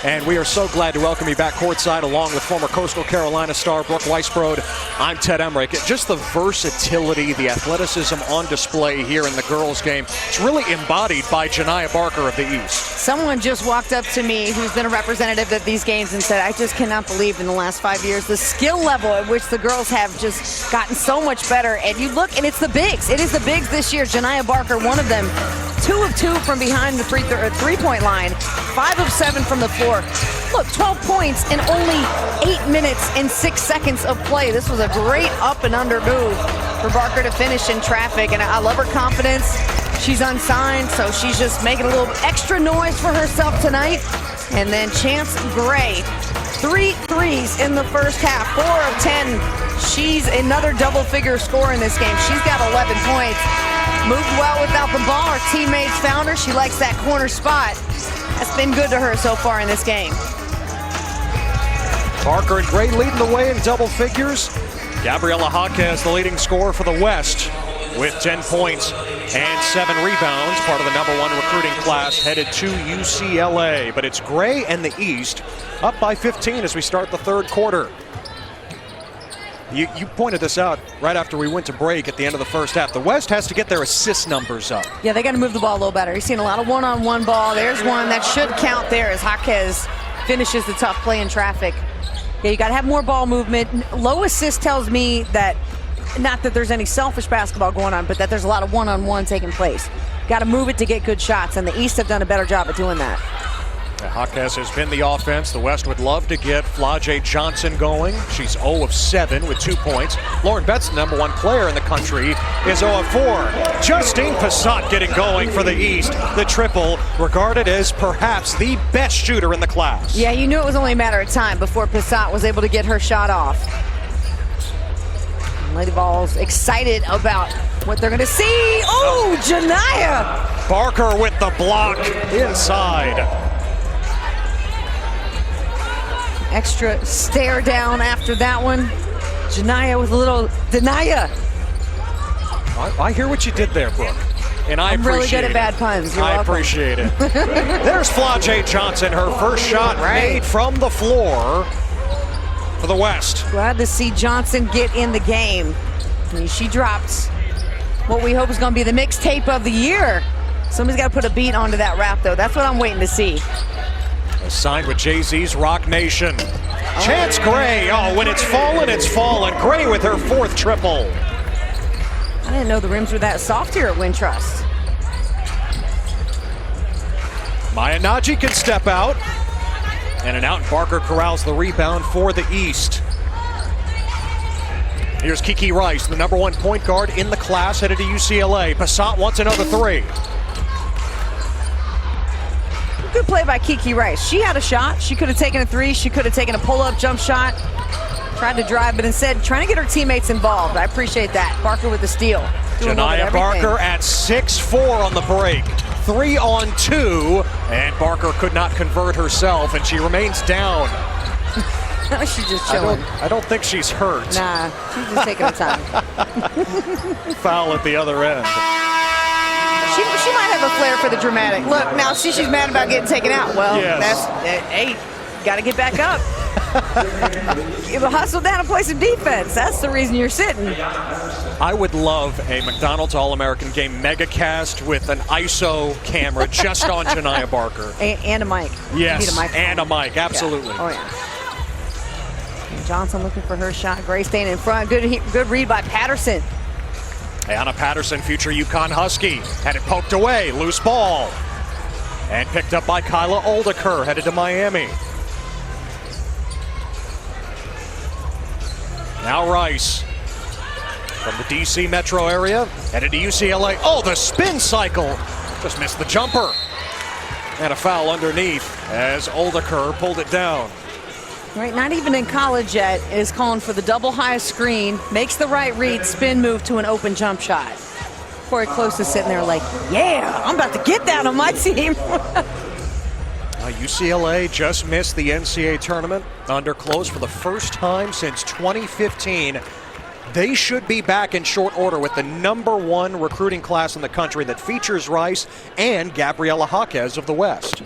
And we are so glad to welcome you back courtside along with former Coastal Carolina star Brooke Weisbrod. I'm Ted Emmerich. Just the versatility, the athleticism on display here in the girls' game. It's really embodied by Janiah Barker of the East. Someone just walked up to me who's been a representative at these games and said, I just cannot believe in the last 5 years the skill level at which the girls have just gotten so much better. And you look, and it's the bigs. It is the bigs this year. Janiah Barker, one of them, 2 of 2 from behind the three-point line, 5 of 7 from the floor. Look, 12 points in only 8 minutes and 6 seconds of play. This was a great up and under move for Barker to finish in traffic, and I love her confidence. She's unsigned, so she's just making a little extra noise for herself tonight. And then Chance Gray, 3 threes in the first half, 4 of 10. She's another double-figure scorer in this game. She's got 11 points. Moved well without the ball. Her teammates found her. She likes that corner spot. That's been good to her so far in this game. Barker and Gray leading the way in double figures. Gabriela Jaquez, the leading scorer for the West, with 10 points and 7 rebounds, part of the #1 recruiting class headed to UCLA. But it's Gray and the East up by 15 as we start the third quarter. You pointed this out right after we went to break at the end of the first half. The West has to get their assist numbers up. Yeah, they got to move the ball a little better. You're seeing a lot of one-on-one ball. There's one that should count there as Jaquez finishes the tough play in traffic. Yeah, you got to have more ball movement. Low assist tells me that, not that there's any selfish basketball going on, but that there's a lot of one-on-one taking place. Got to move it to get good shots, and the East have done a better job at doing that. Jaquez has been the offense. The West would love to get Flau'jae Johnson going. She's 0 of 7 with 2 points. Lauren Betts, the #1 player in the country, is 0 of 4. Justine Passat getting going for the East. The triple, regarded as perhaps the best shooter in the class. Yeah, you knew it was only a matter of time before Passat was able to get her shot off. Lady Vols excited about what they're going to see. Oh, Janiyah! Barker with the block inside. Extra stare down after that one. Janiyah with a little denier. I hear what you did there, Brooke. And I'm really good at bad puns. You're welcome. Appreciate it. There's Flau'jae Johnson, her first shot made from the floor for the West. Glad to see Johnson get in the game. I mean, she dropped what we hope is going to be the mixtape of the year. Somebody's got to put a beat onto that rap, though. That's what I'm waiting to see. Signed with Jay-Z's Rock Nation. Chance Gray, when it's fallen. Gray with her 4th triple. I didn't know the rims were that soft here at Wintrust. Maya Naji can step out. And an out, Barker corrals the rebound for the East. Here's Kiki Rice, the #1 point guard in the class, headed to UCLA. Passat wants another 3. Good play by Kiki Rice. She had a shot. She could have taken a 3. She could have taken a pull-up jump shot. Tried to drive, but instead trying to get her teammates involved. I appreciate that. Barker with the steal. Janiyah Barker at 6'4" on the break. 3 on 2, and Barker could not convert herself, and she remains down. She's just chilling. I don't think she's hurt. Nah, she's just taking her time. Foul at the other end. She might have a flair for the dramatic. Look, now see, she's mad about getting taken out. Well, yes. Hey, got to get back up. You hustle down and play some defense. That's the reason you're sitting. I would love a McDonald's All-American Game megacast with an ISO camera just on Janiyah Barker. And a mic. Yes, and a mic, absolutely. Yeah. Oh, yeah. And Johnson looking for her shot. Gray staying in front. Good read by Patterson. Ayanna Patterson, future UConn Husky, had it poked away, loose ball. And picked up by Kyla Oldeker, headed to Miami. Now Rice, from the DC metro area, headed to UCLA. Oh, the spin cycle, just missed the jumper. And a foul underneath as Oldeker pulled it down. Right, not even in college yet, is calling for the double high screen, makes the right read, spin move to an open jump shot. Corey Close is sitting there like, yeah, I'm about to get that on my team. UCLA just missed the NCAA tournament under Close for the first time since 2015. They should be back in short order with the #1 recruiting class in the country that features Rice and Gabriela Jaquez of the West.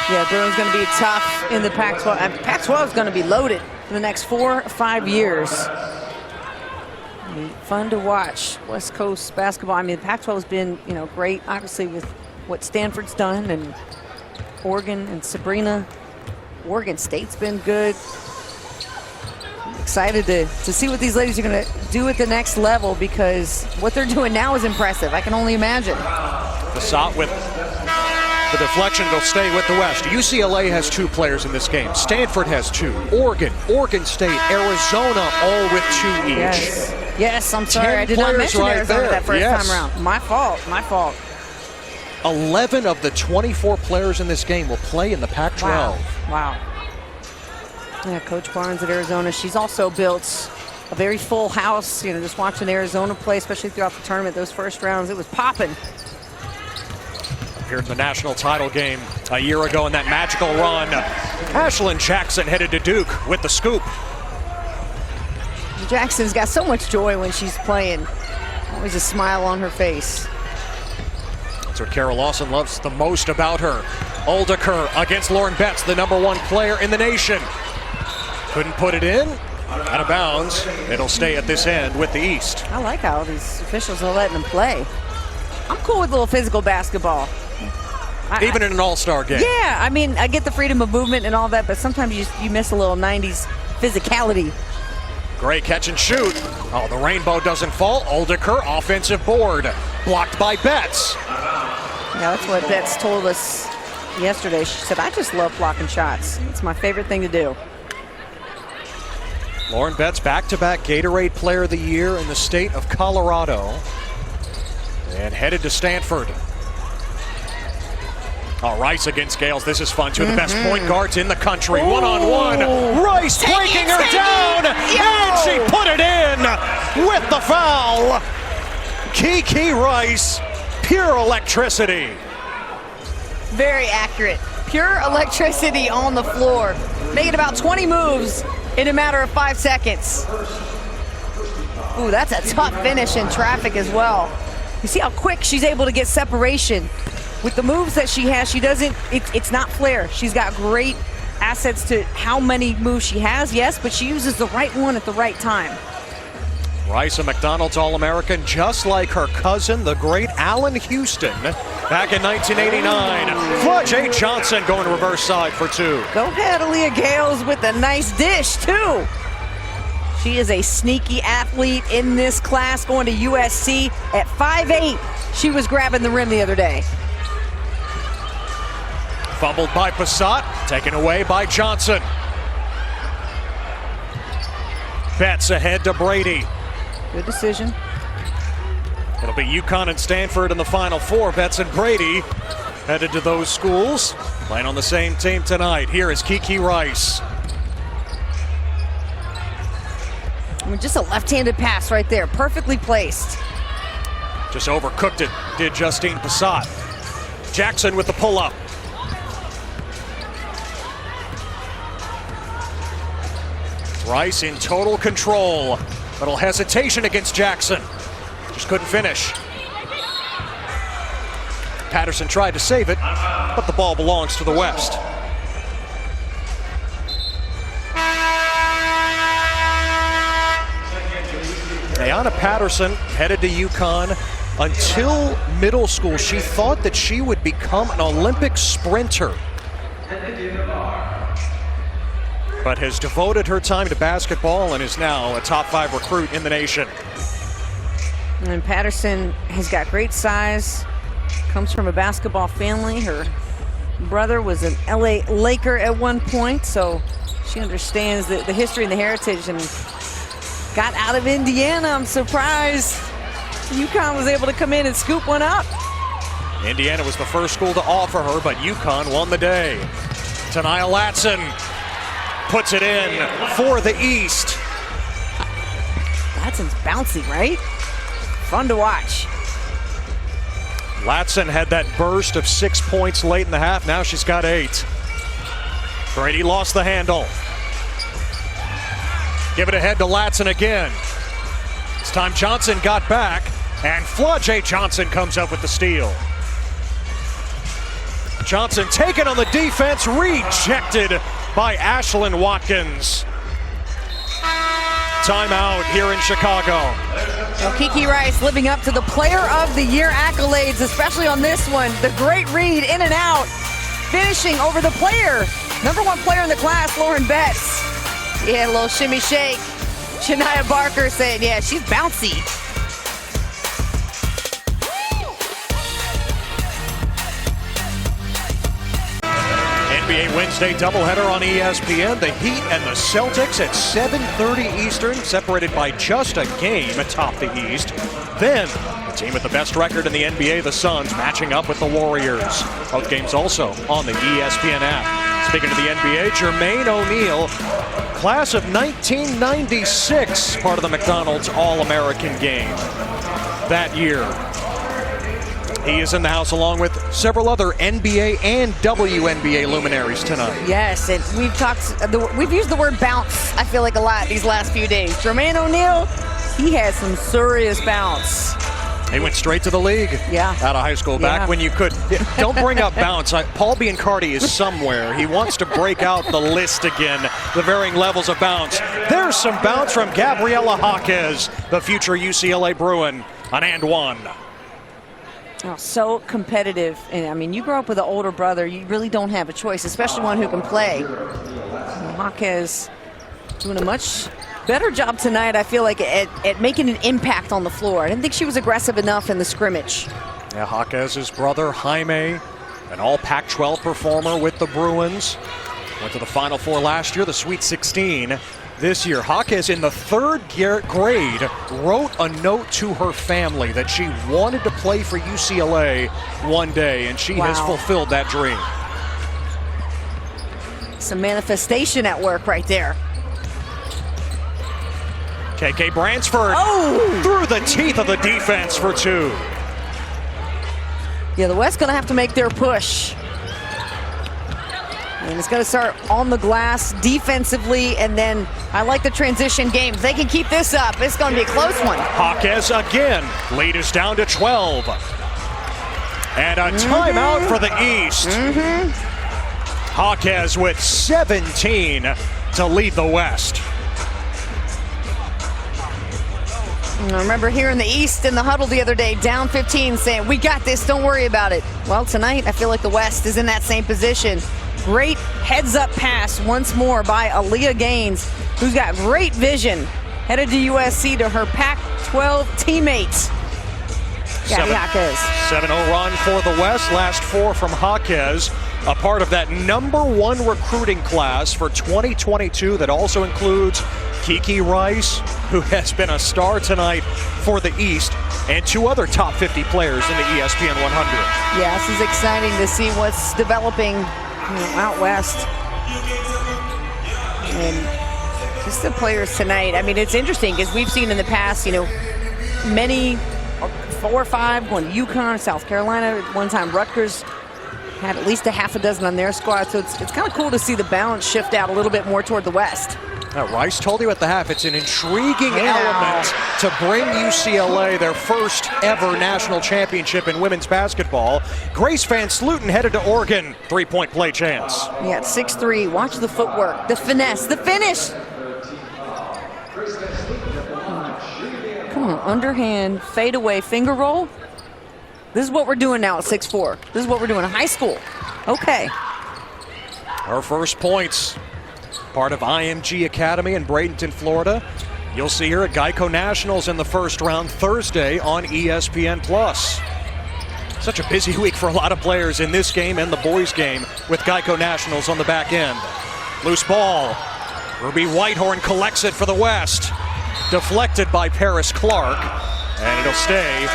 Yeah, Durham's going to be tough in the Pac-12. And Pac-12 is going to be loaded for the next 4 or 5 years. Fun to watch West Coast basketball. I mean, the Pac-12 has been, great, obviously, with what Stanford's done, and Oregon and Sabrina. Oregon State's been good. I'm excited to see what these ladies are going to do at the next level, because what they're doing now is impressive. I can only imagine. Passat with the deflection. It'll stay with the West. UCLA has 2 players in this game. Stanford has 2. Oregon State, Arizona, all with 2 each. Yes, I'm sorry. I did not mention Arizona that first time around. My fault. 11 of the 24 players in this game will play in the Pac-12. Wow. Yeah, Coach Barnes at Arizona. She's also built a very full house. You know, just watching Arizona play, especially throughout the tournament, those first rounds, it was popping. Appeared in the national title game a year ago in that magical run. Ashlyn Jackson headed to Duke with the scoop. Jackson's got so much joy when she's playing. Always a smile on her face. That's what Carol Lawson loves the most about her. Oldeker against Lauren Betts, the #1 player in the nation. Couldn't put it in. Out of bounds. It'll stay at this end with the East. I like how these officials are letting them play. I'm cool with a little physical basketball. Even in an all-star game. Yeah, I mean, I get the freedom of movement and all that, but sometimes you miss a little 90s physicality. Great catch and shoot. Oh, the rainbow doesn't fall. Oldeker, offensive board. Blocked by Betts. Yeah, that's what Betts told us yesterday. She said, I just love blocking shots. It's my favorite thing to do. Lauren Betts, back-to-back Gatorade Player of the Year in the state of Colorado. And headed to Stanford. Oh, Rice against Gales. This is fun. 2 of the best point guards in the country. Ooh. One-on-one. Rice breaking her down. And she put it in with the foul. Kiki Rice, pure electricity. Very accurate. Pure electricity on the floor. Making about 20 moves in a matter of 5 seconds. Ooh, that's a tough finish in traffic as well. You see how quick she's able to get separation. With the moves that she has, she doesn't, it's not flair. She's got great assets to how many moves she has, yes, but she uses the right one at the right time. Rice, a McDonald's All-American, just like her cousin, the great Allen Houston, back in 1989. Fludge Johnson going reverse side for 2. Go ahead, Aaliyah Gales with a nice dish, too. She is a sneaky athlete in this class, going to USC at 5'8". She was grabbing the rim the other day. Fumbled by Passat, taken away by Johnson. Betts ahead to Brady. Good decision. It'll be UConn and Stanford in the Final Four. Betts and Brady headed to those schools, playing on the same team tonight. Here is Kiki Rice. I mean, just a left-handed pass right there, perfectly placed. Just overcooked it, did Justine Passat. Jackson with the pull-up. Rice in total control. Little hesitation against Jackson. Just couldn't finish. Patterson tried to save it, but the ball belongs to the West. Ayanna Patterson headed to UConn. Until middle school, she thought that she would become an Olympic sprinter, but has devoted her time to basketball and is now a top 5 recruit in the nation. And Patterson has got great size, comes from a basketball family. Her brother was an LA Laker at one point, so she understands the history and the heritage, and got out of Indiana. I'm surprised UConn was able to come in and scoop one up. Indiana was the first school to offer her, but UConn won the day. Tania Latson puts it in for the East. Latson's bouncy, right? Fun to watch. Latson had that burst of 6 points late in the half. Now she's got 8. Brady lost the handle. Give it ahead to Latson again. This time Johnson got back, and Fludge Johnson comes up with the steal. Johnson taken on the defense, rejected by Ashlyn Watkins. Timeout here in Chicago. Well, Kiki Rice living up to the Player of the Year accolades, especially on this one. The great read in and out, finishing over the player. #1 player in the class, Lauren Betts. Yeah, a little shimmy shake. Shania Barker saying, yeah, she's bouncy. NBA Wednesday doubleheader on ESPN. The Heat and the Celtics at 7:30 Eastern, separated by just a game atop the East. Then, the team with the best record in the NBA, the Suns, matching up with the Warriors. Both games also on the ESPN app. Speaking of the NBA, Jermaine O'Neal, class of 1996, part of the McDonald's All-American game that year. He is in the house along with several other NBA and WNBA luminaries tonight. Yes, and we've used the word bounce, I feel like, a lot these last few days. Jermaine O'Neal, he has some serious bounce. He went straight to the league out of high school, back when you could. Don't bring up bounce. Paul Biancardi is somewhere. He wants to break out the list again, the varying levels of bounce. There's some bounce from Gabriela Jaquez, the future UCLA Bruin, an and one. Oh, so competitive. And I mean, you grow up with an older brother, you really don't have a choice, especially one who can play. Jaquez doing a much better job tonight, I feel like, at making an impact on the floor. I didn't think she was aggressive enough in the scrimmage. Yeah, Jaquez's brother, Jaime, an all Pac-12 performer with the Bruins. Went to the Final Four last year, the Sweet 16. This year, Jaquez, in the third grade, wrote a note to her family that she wanted to play for UCLA one day, and she has fulfilled that dream. Some manifestation at work right there. KK Bransford through the teeth of the defense for two. Yeah, the West going to have to make their push. And it's going to start on the glass defensively, and then I like the transition game. If they can keep this up, it's going to be a close one. Jaquez again. Lead is down to 12. And a timeout for the East. Jaquez with 17 to lead the West. I remember hearing the East in the huddle the other day, down 15, saying, we got this, don't worry about it. Well, tonight, I feel like the West is in that same position. Great heads-up pass once more by Aaliyah Gaines, who's got great vision. Headed to USC to her Pac-12 teammates. Gabby Jaquez. 7-0 run for the West, last four from Jaquez. A part of that #1 recruiting class for 2022 that also includes Kiki Rice, who has been a star tonight for the East, and two other top 50 players in the ESPN 100. Yeah, this is exciting to see what's developing out West. And just the players tonight. I mean, it's interesting because we've seen in the past, many 4 or 5 going to UConn, South Carolina. At one time, Rutgers had at least a half a dozen on their squad. So it's kind of cool to see the balance shift out a little bit more toward the West. Now, Rice told you at the half, it's an intriguing element to bring UCLA their first ever national championship in women's basketball. Grace Van Sluten headed to Oregon. 3-point play chance. Yeah, 6'3". Watch the footwork, the finesse, the finish. Come on, underhand, fade away, finger roll. This is what we're doing now at 6'4". This is what we're doing in high school. Okay. Her first points. Part of IMG Academy in Bradenton, Florida. You'll see her at Geico Nationals in the first round Thursday on ESPN+. Such a busy week for a lot of players in this game and the boys' game with Geico Nationals on the back end. Loose ball. Ruby Whitehorn collects it for the West. Deflected by Paris Clark. And it'll stay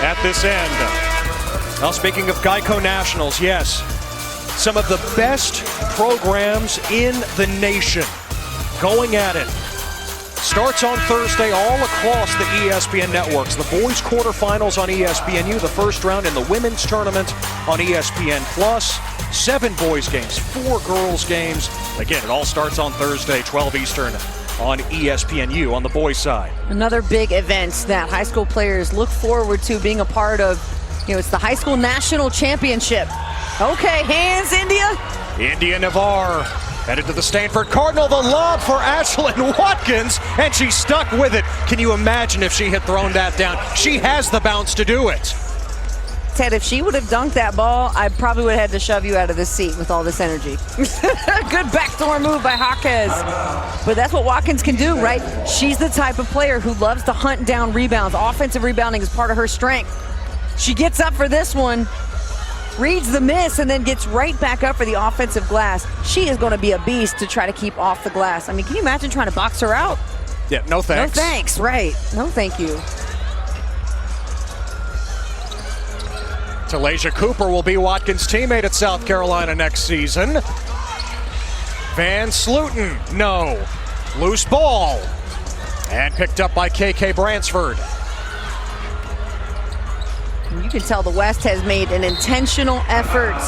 at this end. Now, speaking of Geico Nationals, yes, some of the best programs in the nation going at it. Starts on Thursday all across the ESPN networks. The boys quarterfinals on ESPNU, the first round in the women's tournament on ESPN+. 7 boys games, 4 girls games. Again, it all starts on Thursday, 12 Eastern on ESPNU on the boys side. Another big event that high school players look forward to being a part of. It's the high school national championship. Okay, hands, India. India Navarre headed to the Stanford Cardinal. The lob for Ashlyn Watkins, and she stuck with it. Can you imagine if she had thrown that down? She has the bounce to do it. Ted, if she would have dunked that ball, I probably would have had to shove you out of this seat with all this energy. Good backdoor move by Jaquez. But that's what Watkins can do, right? She's the type of player who loves to hunt down rebounds. Offensive rebounding is part of her strength. She gets up for this one. reads the miss and then gets right back up for the offensive glass. She is going to be a beast to try to keep off the glass. I mean, can you imagine trying to box her out? Yeah, no thanks. No thanks, right. No thank you. Talaysia Cooper will be Watkins' teammate at South Carolina next season. Van Sluten, no. Loose ball. And picked up by KK Bransford. You can tell the West has made an intentional effort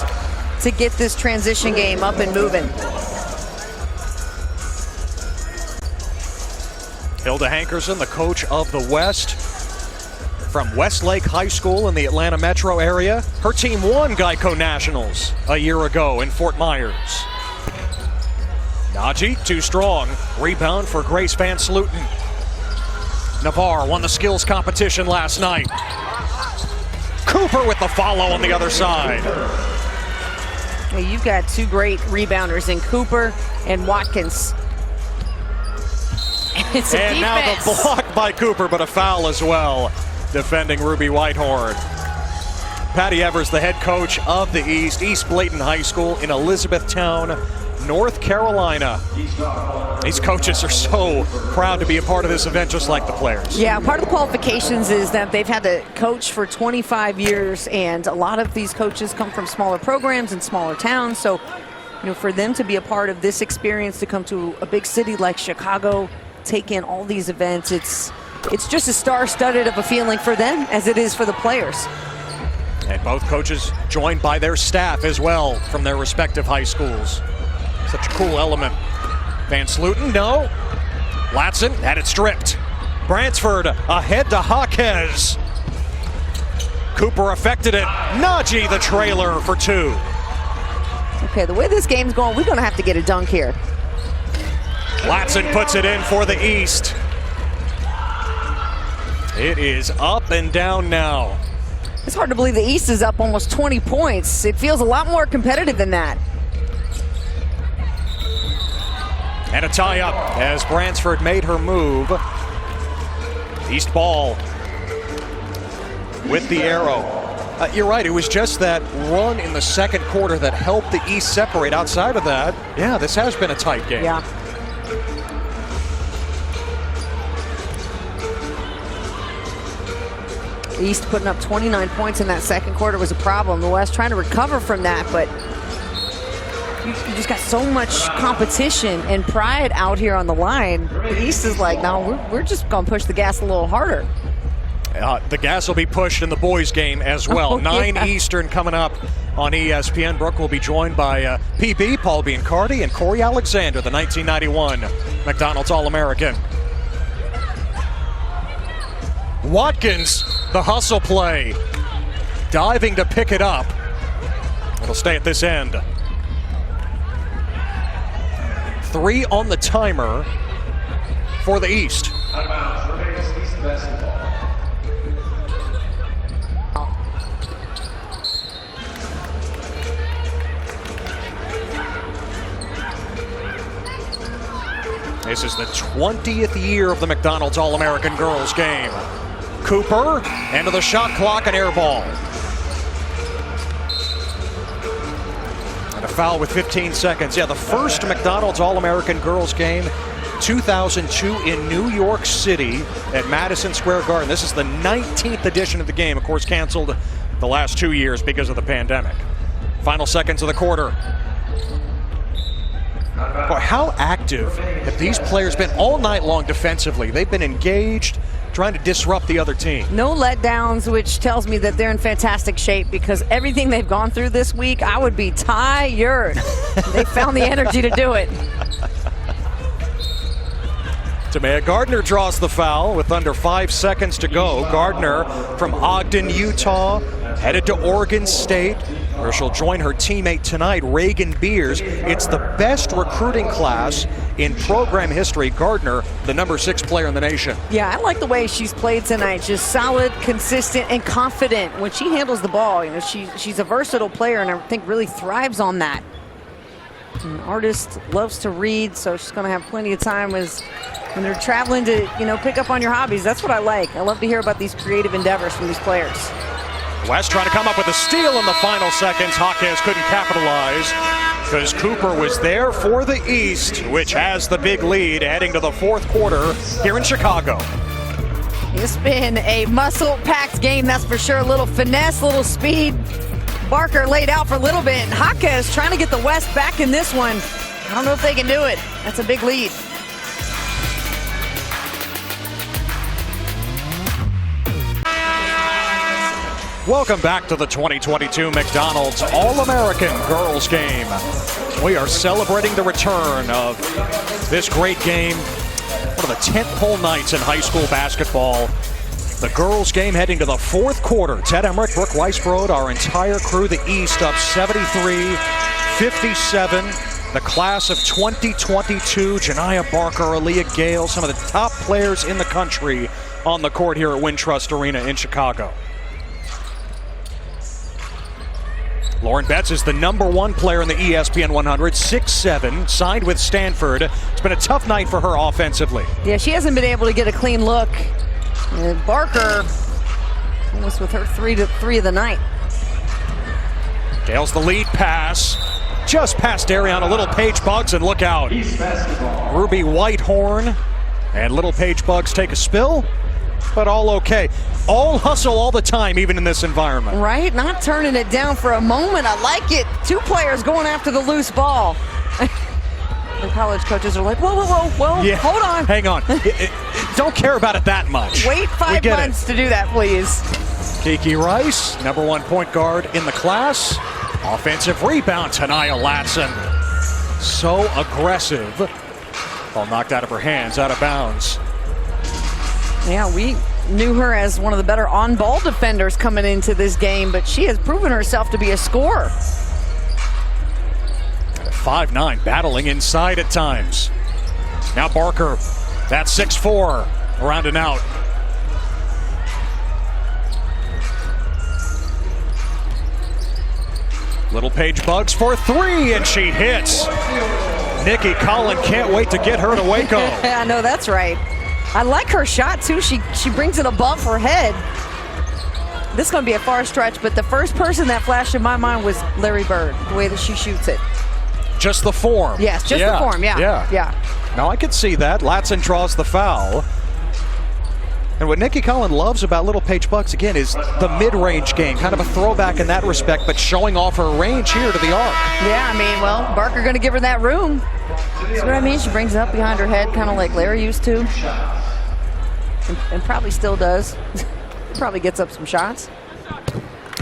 to get this transition game up and moving. Hilda Hankerson, the coach of the West from Westlake High School in the Atlanta metro area. Her team won Geico Nationals a year ago in Fort Myers. Najee, too strong. Rebound for Grace Van Sluten. Navarre won the skills competition last night. Cooper with the follow on the other side. Well, you've got two great rebounders in Cooper and Watkins. It's a and defense. Now the block by Cooper, but a foul as well, defending Ruby Whitehorn. Patty Evers, the head coach of the East Bladen High School in Elizabethtown, North Carolina. These coaches are so proud to be a part of this event, just like the players. Yeah, part of the qualifications is that they've had to coach for 25 years, and a lot of these coaches come from smaller programs and smaller towns. So, for them to be a part of this experience, to come to a big city like Chicago, take in all these events, it's just as star-studded of a feeling for them as it is for the players. And both coaches joined by their staff as well from their respective high schools. Such a cool element. Van Sluten, no. Latson had it stripped. Bransford ahead to Jaquez. Cooper affected it. Najee the trailer for two. Okay, the way this game's going, we're going to have to get a dunk here. Latson puts it in for the East. It is up and down now. It's hard to believe the East is up almost 20 points. It feels a lot more competitive than that. And a tie-up as Bransford made her move. East ball with the arrow. You're right, it was just that run in the second quarter that helped the East separate. Outside of that, yeah, this has been a tight game. Yeah. East putting up 29 points in that second quarter was a problem. The West trying to recover from that, but you just got so much competition and pride out here on the line. The East is like, no, we're just going to push the gas a little harder. The gas will be pushed in the boys' game as well. 9 Eastern coming up on ESPN. Brooke will be joined by PB, Paul Biancardi, and Corey Alexander, the 1991 McDonald's All-American. Watkins, the hustle play, diving to pick it up. It'll stay at this end. 3 on the timer for the East. This is the 20th year of the McDonald's All-American Girls game. Cooper, end of the shot clock, an air ball. And a foul with 15 seconds. Yeah, the first McDonald's All-American Girls game, 2002 in New York City at Madison Square Garden. This is the 19th edition of the game, of course canceled the last 2 years because of the pandemic. Final seconds of the quarter. Boy, how active have these players been all night long defensively? They've been engaged, trying to disrupt the other team. No letdowns, which tells me that they're in fantastic shape, because everything they've gone through this week, I would be tired. They found the energy to do it. Tamea Gardner draws the foul with under 5 seconds to go. Gardner from Ogden, Utah, headed to Oregon State, where she'll join her teammate tonight, Reagan Beers. It's the best recruiting class in program history. Gardner, the number 6 player in the nation. Yeah, I like the way she's played tonight. Just solid, consistent, and confident when she handles the ball. She's a versatile player, and I think really thrives on that. An artist loves to read, so she's going to have plenty of time when they're traveling to, pick up on your hobbies. That's what I like. I love to hear about these creative endeavors from these players. West trying to come up with a steal in the final seconds. Watkins couldn't capitalize because Cooper was there for the East, which has the big lead heading to the fourth quarter here in Chicago. It's been a muscle-packed game, that's for sure. A little finesse, little speed. Barker laid out for a little bit. Watkins trying to get the West back in this one. I don't know if they can do it. That's a big lead. Welcome back to the 2022 McDonald's All-American Girls Game. We are celebrating the return of this great game, one of the tentpole nights in high school basketball. The girls game heading to the fourth quarter. Ted Emmerich, Brooke Weisbrod, our entire crew, the East up 73-57. The class of 2022, Janiyah Barker, Aaliyah Gale, some of the top players in the country on the court here at Wintrust Arena in Chicago. Lauren Betts is the #1 player in the ESPN 100, 6'7", signed with Stanford. It's been a tough night for her offensively. Yeah, she hasn't been able to get a clean look. Barker almost with her 3 of the night. Gale's the lead pass. Just past Darion, a little Paige Bugs, and look out. Ruby Whitehorn and little Paige Bugs take a spill, but all okay. All hustle all the time, even in this environment. Right, not turning it down for a moment. I like it. 2 players going after the loose ball. The college coaches are like, whoa, Yeah. Hold on. Hang on. Don't care about it that much. Wait 5 months to do that, please. Kiki Rice, #1 point guard in the class. Offensive rebound, Taniyah Latson. So aggressive. Ball knocked out of her hands, out of bounds. Yeah, we knew her as one of the better on-ball defenders coming into this game, but she has proven herself to be a scorer. 5'9", battling inside at times. Now Barker, that's 6'4", around and out. Little Paige Bugs for 3, and she hits. Nikki Collin can't wait to get her to Waco. I know, that's right. I like her shot, too. She brings it above her head. This is going to be a far stretch, but the first person that flashed in my mind was Larry Bird, the way that she shoots it. Just the form. Yes, just the form, yeah. Now I could see that. Latson draws the foul. And what Nikki Collin loves about little Paige Bugs, again, is the mid-range game. Kind of a throwback in that respect, but showing off her range here to the arc. Yeah, I mean, well, Barker going to give her that room. See what I mean? She brings it up behind her head, kind of like Larry used to. And probably still does. Probably gets up some shots.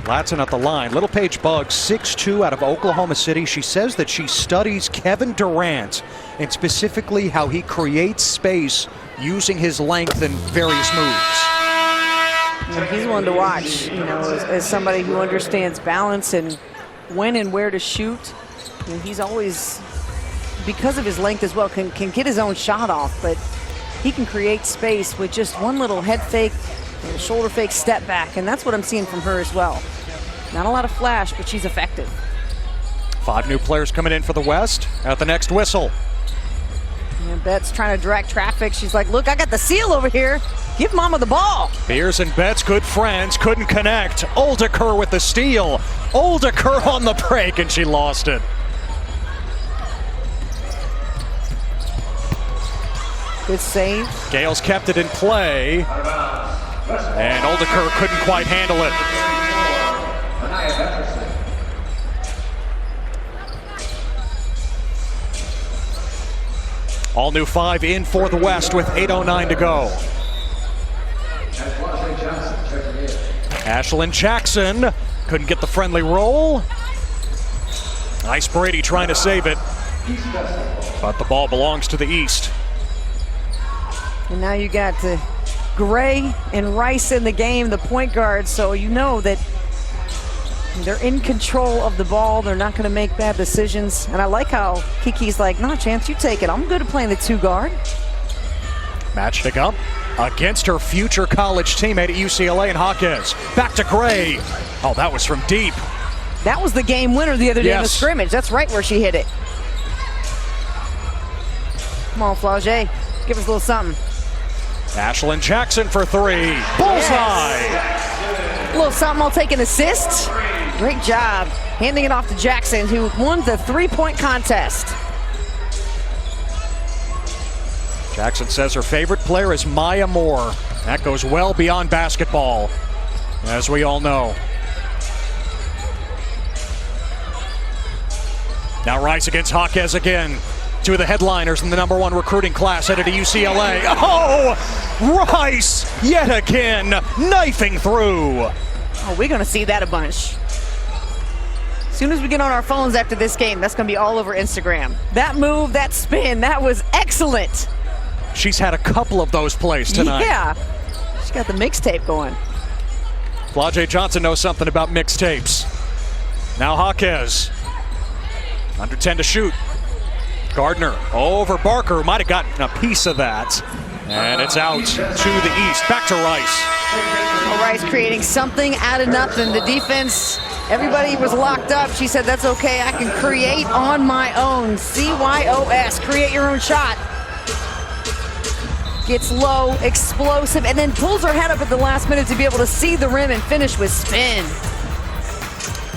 Latson at the line. Little Paige Bugs, 6'2", out of Oklahoma City. She says that she studies Kevin Durant and specifically how he creates space using his length and various moves. He's one to watch, you know, as somebody who understands balance and when and where to shoot. You know, he's always, because of his length as well, can get his own shot off, but he can create space with just one little head fake, and a shoulder fake, step back, and that's what I'm seeing from her as well. Not a lot of flash, but she's effective. 5 new players coming in for the West at the next whistle. And Betts trying to direct traffic. She's like, look, I got the seal over here. Give mama the ball. Beers and Betts, good friends, couldn't connect. Oldeker with the steal. Oldeker on the break, and she lost it. Good save. Gale's kept it in play. And Oldeker couldn't quite handle it. All new 5 in for the West with 8:09 to go. Ashlyn Jackson couldn't get the friendly roll. Nice Brady trying to save it. But the ball belongs to the East. And now you got Gray and Rice in the game, the point guards, so you know that they're in control of the ball. They're not going to make bad decisions. And I like how Kiki's like, no, Chance, you take it. I'm good at playing the 2 guard. Matched up against her future college teammate at UCLA and Watkins. Back to Gray. Oh, that was from deep. That was the game winner the other day in the Yes. scrimmage. That's right where she hit it. Come on, Flaugier. Give us a little something. Ashlyn Jackson for 3. Bullseye. Yes. A little something, I'll take an assist. Great job handing it off to Jackson, who won the three-point contest. Jackson says her favorite player is Maya Moore. That goes well beyond basketball, as we all know. Now Rice against Jaquez again. Two of the headliners in the #1 recruiting class headed to UCLA. Oh, Rice yet again knifing through. Oh, we're going to see that a bunch. As soon as we get on our phones after this game, that's going to be all over Instagram. That move, that spin, that was excellent. She's had a couple of those plays tonight. Yeah, she got the mixtape going. Flau'jae Johnson knows something about mixtapes. Now Jaquez. Under 10 to shoot. Gardner over Barker, might have gotten a piece of that. And it's out to the east, back to Rice. Well, Rice creating something out of nothing. The defense, everybody was locked up. She said, that's okay, I can create on my own. CYOS, create your own shot. Gets low, explosive, and then pulls her head up at the last minute to be able to see the rim and finish with spin.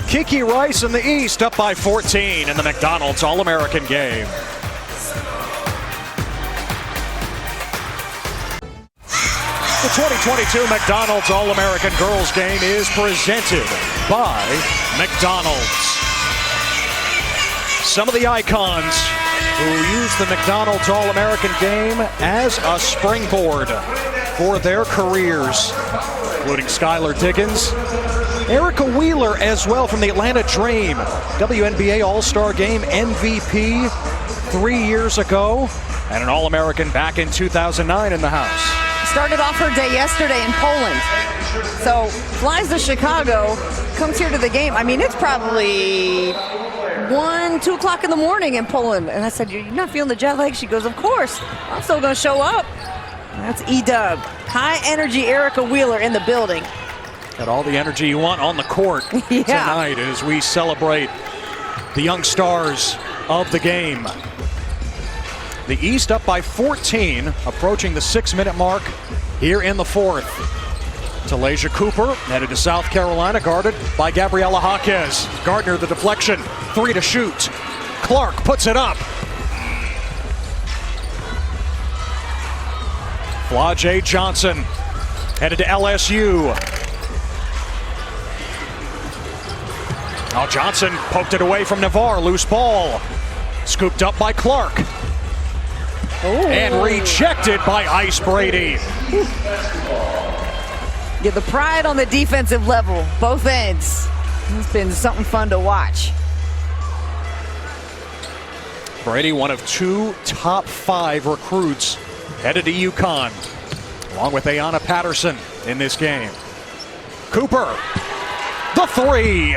Kiki Rice in the East up by 14 in the McDonald's All-American game. The 2022 McDonald's All-American Girls Game is presented by McDonald's. Some of the icons who use the McDonald's All-American Game as a springboard for their careers, including Skylar Diggins, Erica Wheeler as well from the Atlanta Dream, WNBA All-Star Game MVP 3 years ago, and an All-American back in 2009 in the house. Started off her day yesterday in Poland. So flies to Chicago, comes here to the game. I mean, it's probably 1, 2 o'clock in the morning in Poland. And I said, you're not feeling the jet lag? She goes, of course, I'm still gonna show up. That's E-Dub. High energy Erica Wheeler in the building. Got all the energy you want on the court tonight as we celebrate the young stars of the game. The East up by 14, approaching the 6-minute mark here in the fourth. Talaysia Cooper headed to South Carolina, guarded by Gabriela Jaquez. Gardner the deflection, 3 to shoot. Clark puts it up. Flau'jae Johnson headed to LSU. Now Johnson poked it away from Navarre, loose ball. Scooped up by Clark. Ooh. And rejected by Ice Brady. Get the pride on the defensive level, both ends. It's been something fun to watch. Brady, one of 2 top 5 recruits headed to UConn, along with Ayanna Patterson in this game. Cooper, the 3.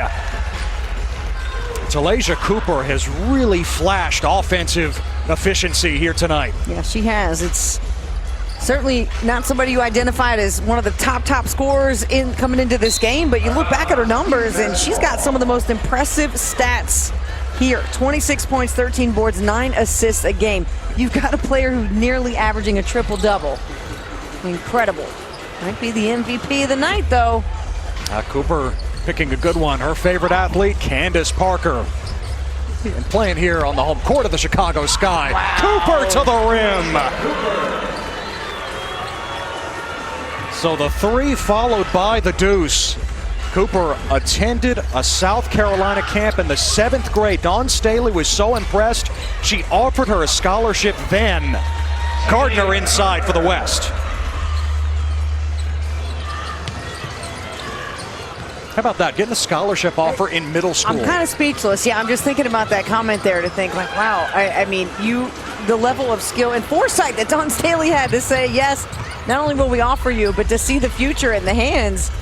Talaysia Cooper has really flashed offensive efficiency here tonight. Yeah, she has. It's certainly not somebody you identified as one of the top scorers in coming into this game, but you look back at her numbers and she's got some of the most impressive stats here. 26 points, 13 boards, 9 assists a game. You've got a player who's nearly averaging a triple-double. Incredible. Might be the MVP of the night, though. Cooper picking a good one. Her favorite athlete, Candace Parker. And playing here on the home court of the Chicago Sky. Wow. Cooper to the rim. So the 3 followed by the deuce. Cooper attended a South Carolina camp in the 7th grade. Dawn Staley was so impressed, she offered her a scholarship then. Gardner inside for the West. How about that, getting a scholarship offer in middle school? I'm kind of speechless. Yeah, I'm just thinking about that comment there to think like, wow, I mean, the level of skill and foresight that Dawn Staley had to say, yes, not only will we offer you, but to see the future in the hands,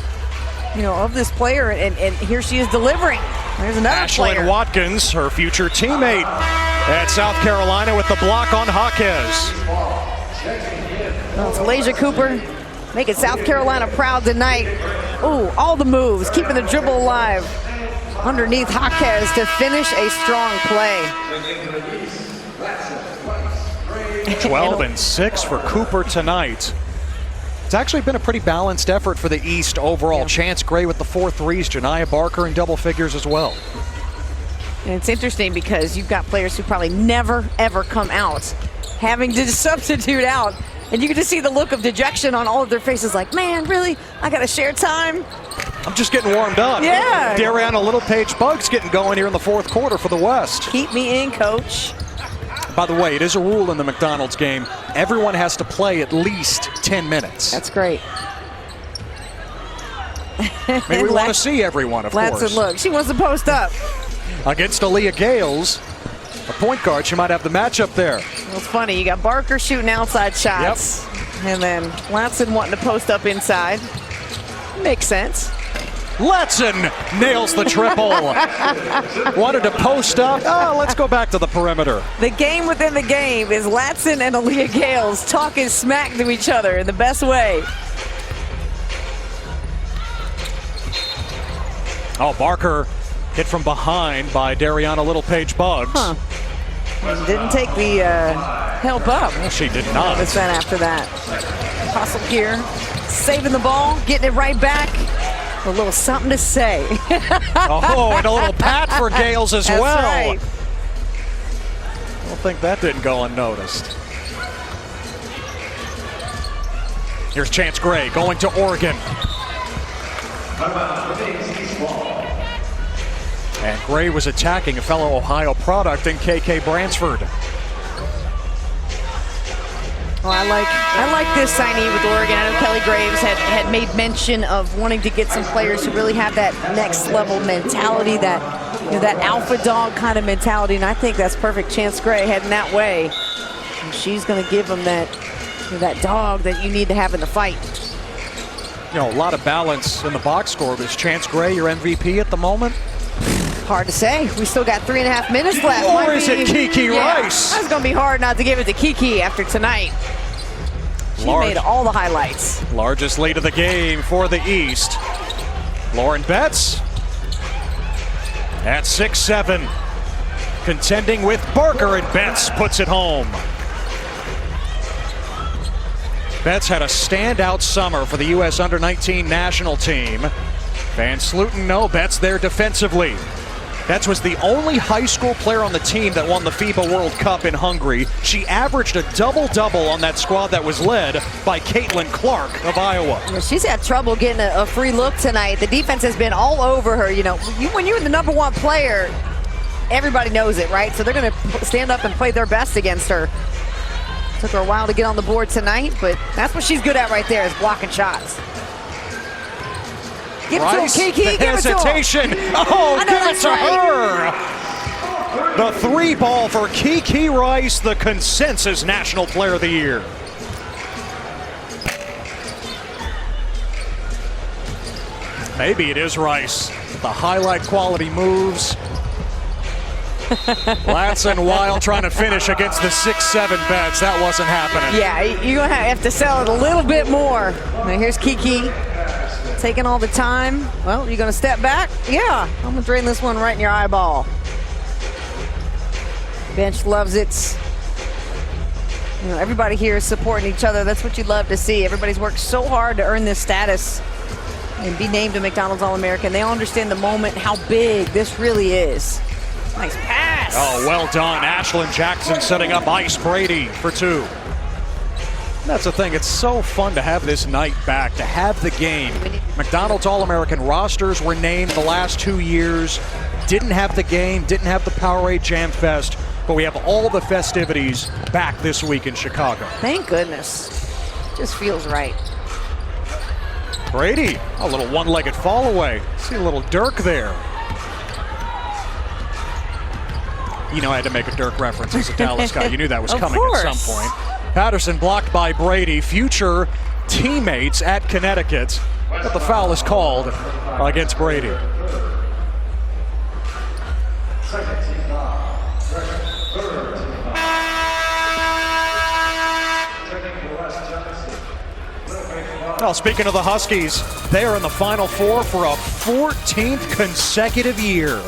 you know, of this player, and here she is delivering. There's another player. Ashlyn Watkins, her future teammate at South Carolina with the block on Jaquez. Well, Talaysia Cooper making South Carolina proud tonight. Ooh, all the moves, keeping the dribble alive. Underneath Jaquez to finish a strong play. 12 and 6 for Cooper tonight. It's actually been a pretty balanced effort for the East overall. Yeah. Chance Gray with the 4 threes, Janiah Barker in double figures as well. And it's interesting because you've got players who probably never, ever come out having to substitute out. And you can just see the look of dejection on all of their faces like, man, really? I got to share time? I'm just getting warmed up. Yeah. Dariana Little-Page-Buggs getting going here in the fourth quarter for the West. Keep me in, coach. By the way, it is a rule in the McDonald's game. Everyone has to play at least 10 minutes. That's great. Maybe we want to see everyone, of course. Latson, look, she wants to post up. Against Aaliyah Gales, a point guard, she might have the matchup there. Well, it's funny. You got Barker shooting outside shots. Yep. And then Latson wanting to post up inside. Makes sense. Latson nails the triple. Wanted to post up. Oh, let's go back to the perimeter. The game within the game is Latson and Aaliyah Gales talking smack to each other in the best way. Oh, Barker hit from behind by Dariana Little-Page-Buggs. Huh. Didn't take the help up. Well, she did not. What's that after that? Hustle here, saving the ball, getting it right back. A little something to say. Oh, and a little pat for Gales as That's well. Right. I don't think that didn't go unnoticed. Here's Chance Gray going to Oregon. And Gray was attacking a fellow Ohio product in KK Bransford. Well, I like this signee with Oregon. I know Kelly Graves had made mention of wanting to get some players who really have that next level mentality, that that alpha dog kind of mentality, and I think that's perfect. Chance Gray heading that way. And she's going to give them that that dog that you need to have in the fight. You know, a lot of balance in the box score. Is Chance Gray your MVP at the moment? Hard to say. We still got 3.5 minutes left. Or is it Kiki Rice? That's going to be hard not to give it to Kiki after tonight. She made all the highlights. Largest lead of the game for the East. Lauren Betts at 6'7", contending with Barker, and Betts puts it home. Betts had a standout summer for the U.S. Under-19 national team. Van Slooten, no, Betts there defensively. Betts was the only high school player on the team that won the FIBA World Cup in Hungary. She averaged a double-double on that squad that was led by Caitlin Clark of Iowa. Yeah, she's had trouble getting a free look tonight. The defense has been all over her. You know, when you're the #1 player, everybody knows it, right? So they're going to stand up and play their best against her. Took her a while to get on the board tonight, but that's what she's good at right there, is blocking shots. Give it to him, Kiki. Give it to him. Oh, give it to her. The 3 ball for Kiki Rice, the consensus National Player of the Year. Maybe it is Rice. The highlight quality moves. Latson Wild trying to finish against the 6'7" Betts. That wasn't happening. Yeah, you're going to have to sell it a little bit more. Now here's Kiki. Taking all the time. Well, you gonna step back? Yeah, I'm gonna drain this one right in your eyeball. Bench loves it. You know, everybody here is supporting each other. That's what you love to see. Everybody's worked so hard to earn this status and be named a McDonald's All-American. They all understand the moment, how big this really is. Nice pass. Oh, well done. Ashlyn Jackson setting up Ice Brady for 2. That's the thing, it's so fun to have this night back, to have the game. McDonald's All-American rosters were named the last 2 years. Didn't have the game, didn't have the Powerade Jam Fest, but we have all the festivities back this week in Chicago. Thank goodness. Just feels right. Brady, a little one-legged fall away. See a little Dirk there. You know I had to make a Dirk reference as a Dallas guy. You knew that was coming at some point. Patterson blocked by Brady. Future teammates at Connecticut, but the foul is called against Brady. Well, speaking of the Huskies, they are in the Final Four for a 14th consecutive year.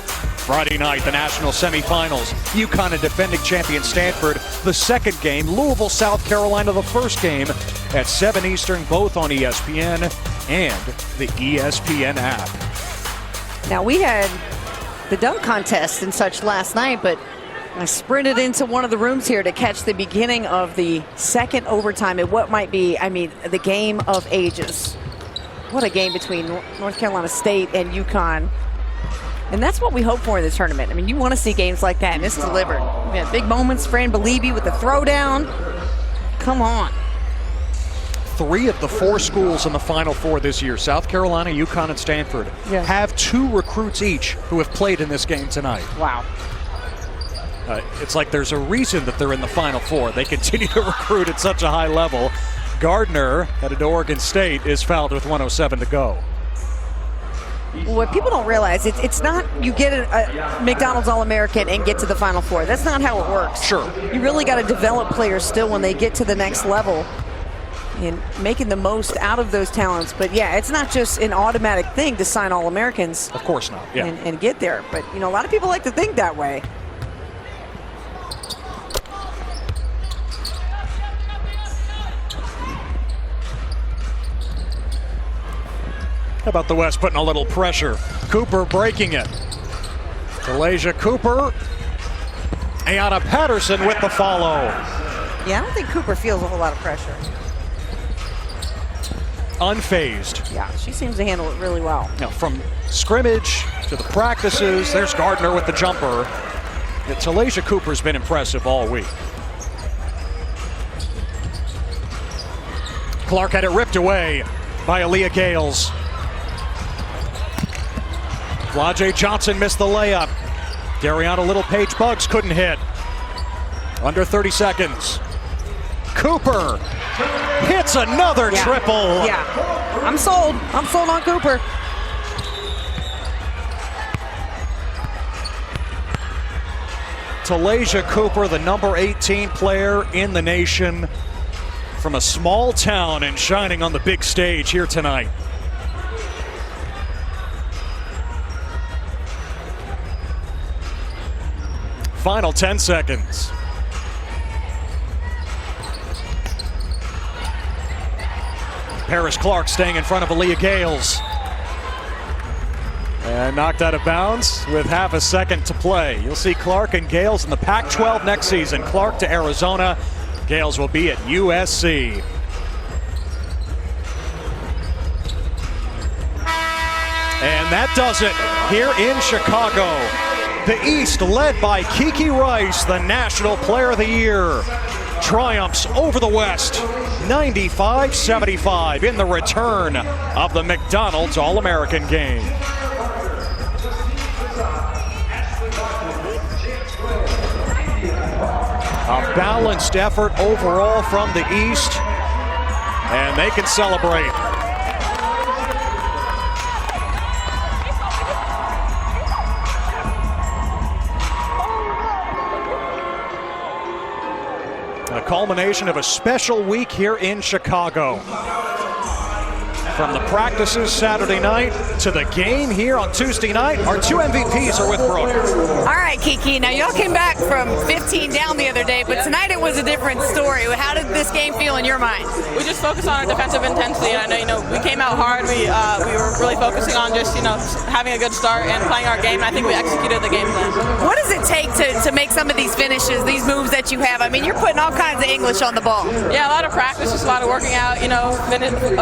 Friday night, the national semifinals. UConn and defending champion Stanford, the second game. Louisville, South Carolina, the first game. at 7 Eastern, both on ESPN and the ESPN app. Now, we had the dunk contest and such last night, but I sprinted into one of the rooms here to catch the beginning of the second overtime at what might be, the game of ages. What a game between North Carolina State and UConn. And that's what we hope for in the tournament. I mean, you want to see games like that, and this delivered. We had big moments. Fran Belibi with the throwdown. Come on. 3 of the 4 schools in the Final Four this year, South Carolina, UConn, and Stanford, have 2 recruits each who have played in this game tonight. Wow. It's like there's a reason that they're in the Final Four. They continue to recruit at such a high level. Gardner, headed to Oregon State, is fouled with 1:07 to go. What people don't realize, it's not you get a McDonald's All-American and get to the Final Four. That's not how it works. Sure. You really got to develop players still when they get to the next level and making the most out of those talents. But yeah, it's not just an automatic thing to sign All-Americans. Of course not, yeah. And get there. But, a lot of people like to think that way. How about the West putting a little pressure? Cooper breaking it. Talaysia Cooper. Ayanna Patterson with the follow. Yeah, I don't think Cooper feels a whole lot of pressure. Unfazed. Yeah, she seems to handle it really well. Now, from scrimmage to the practices, there's Gardner with the jumper. Talaysia Cooper's been impressive all week. Clark had it ripped away by Aaliyah Gales. Flajay Johnson missed the layup. Dariana Little-Page-Buggs couldn't hit. Under 30 seconds. Cooper hits another triple. Yeah, I'm sold. I'm sold on Cooper. Talaysia Cooper, the number 18 player in the nation, from a small town and shining on the big stage here tonight. Final 10 seconds. Paris Clark staying in front of Aaliyah Gales. And knocked out of bounds with half a second to play. You'll see Clark and Gales in the Pac-12 next season. Clark to Arizona. Gales will be at USC. And that does it here in Chicago. The East led by Kiki Rice, the National Player of the Year. Triumphs over the West, 95-75 in the return of the McDonald's All-American game. A balanced effort overall from the East, and they can celebrate. A culmination of a special week here in Chicago. From the practices Saturday night to the game here on Tuesday night, our 2 MVPs are with Brooke. All right, Kiki. Now, y'all came back from 15 down the other day, but tonight it was a different story. How did this game feel in your mind? We just focused on our defensive intensity. I know, we came out hard. We were really focusing on just, having a good start and playing our game. And I think we executed the game plan. What does it take to make some of these finishes, these moves that you have? I mean, you're putting all kinds of English on the ball. Yeah, a lot of practice, just a lot of working out,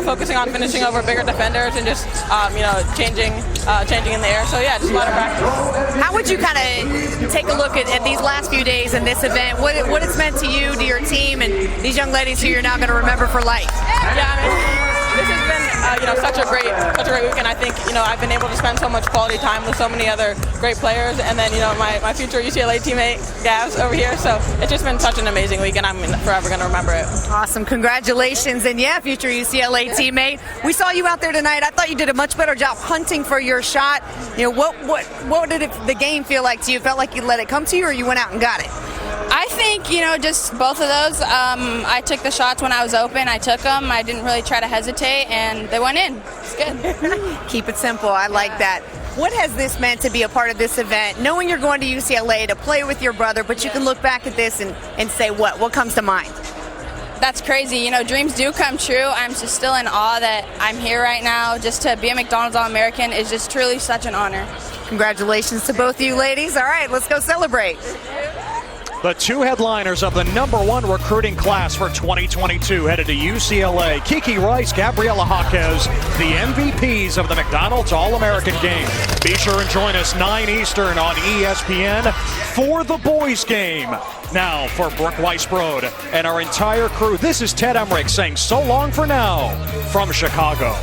focusing on finishing over bigger defenders and just, changing in the air. So, yeah, just a lot of practice. How would you kind of take a look at these last few days in this event, what it's meant to you, to your team, and these young ladies who you're now going to remember for life? Yeah, this has been, such a great weekend. I think, I've been able to spend so much quality time with so many other great players, and then, my future UCLA teammate, Gavs, over here. So it's just been such an amazing week, and I'm forever going to remember it. Awesome. Congratulations. And yeah, future UCLA teammate. We saw you out there tonight. I thought you did a much better job hunting for your shot. What did the game feel like to you? It felt like you let it come to you, or you went out and got it? I think, just both of those. I took the shots when I was open. I took them. I didn't really try to hesitate, and they went in. It's good. Keep it simple. I like that. What has this meant to be a part of this event, knowing you're going to UCLA to play with your brother, but you can look back at this and say what comes to mind? that's crazy. You know, dreams do come true. I'm just still in awe that I'm here right now. Just to be a McDonald's All-American is just truly such an honor. Congratulations to both of you ladies. All right, let's go celebrate. The two headliners of the #1 recruiting class for 2022 headed to UCLA. Kiki Rice, Gabriela Jaquez, the MVPs of the McDonald's All-American game. Be sure and join us 9 Eastern on ESPN for the boys game. Now for Brooke Weisbrod and our entire crew, this is Ted Emmerich saying so long for now from Chicago.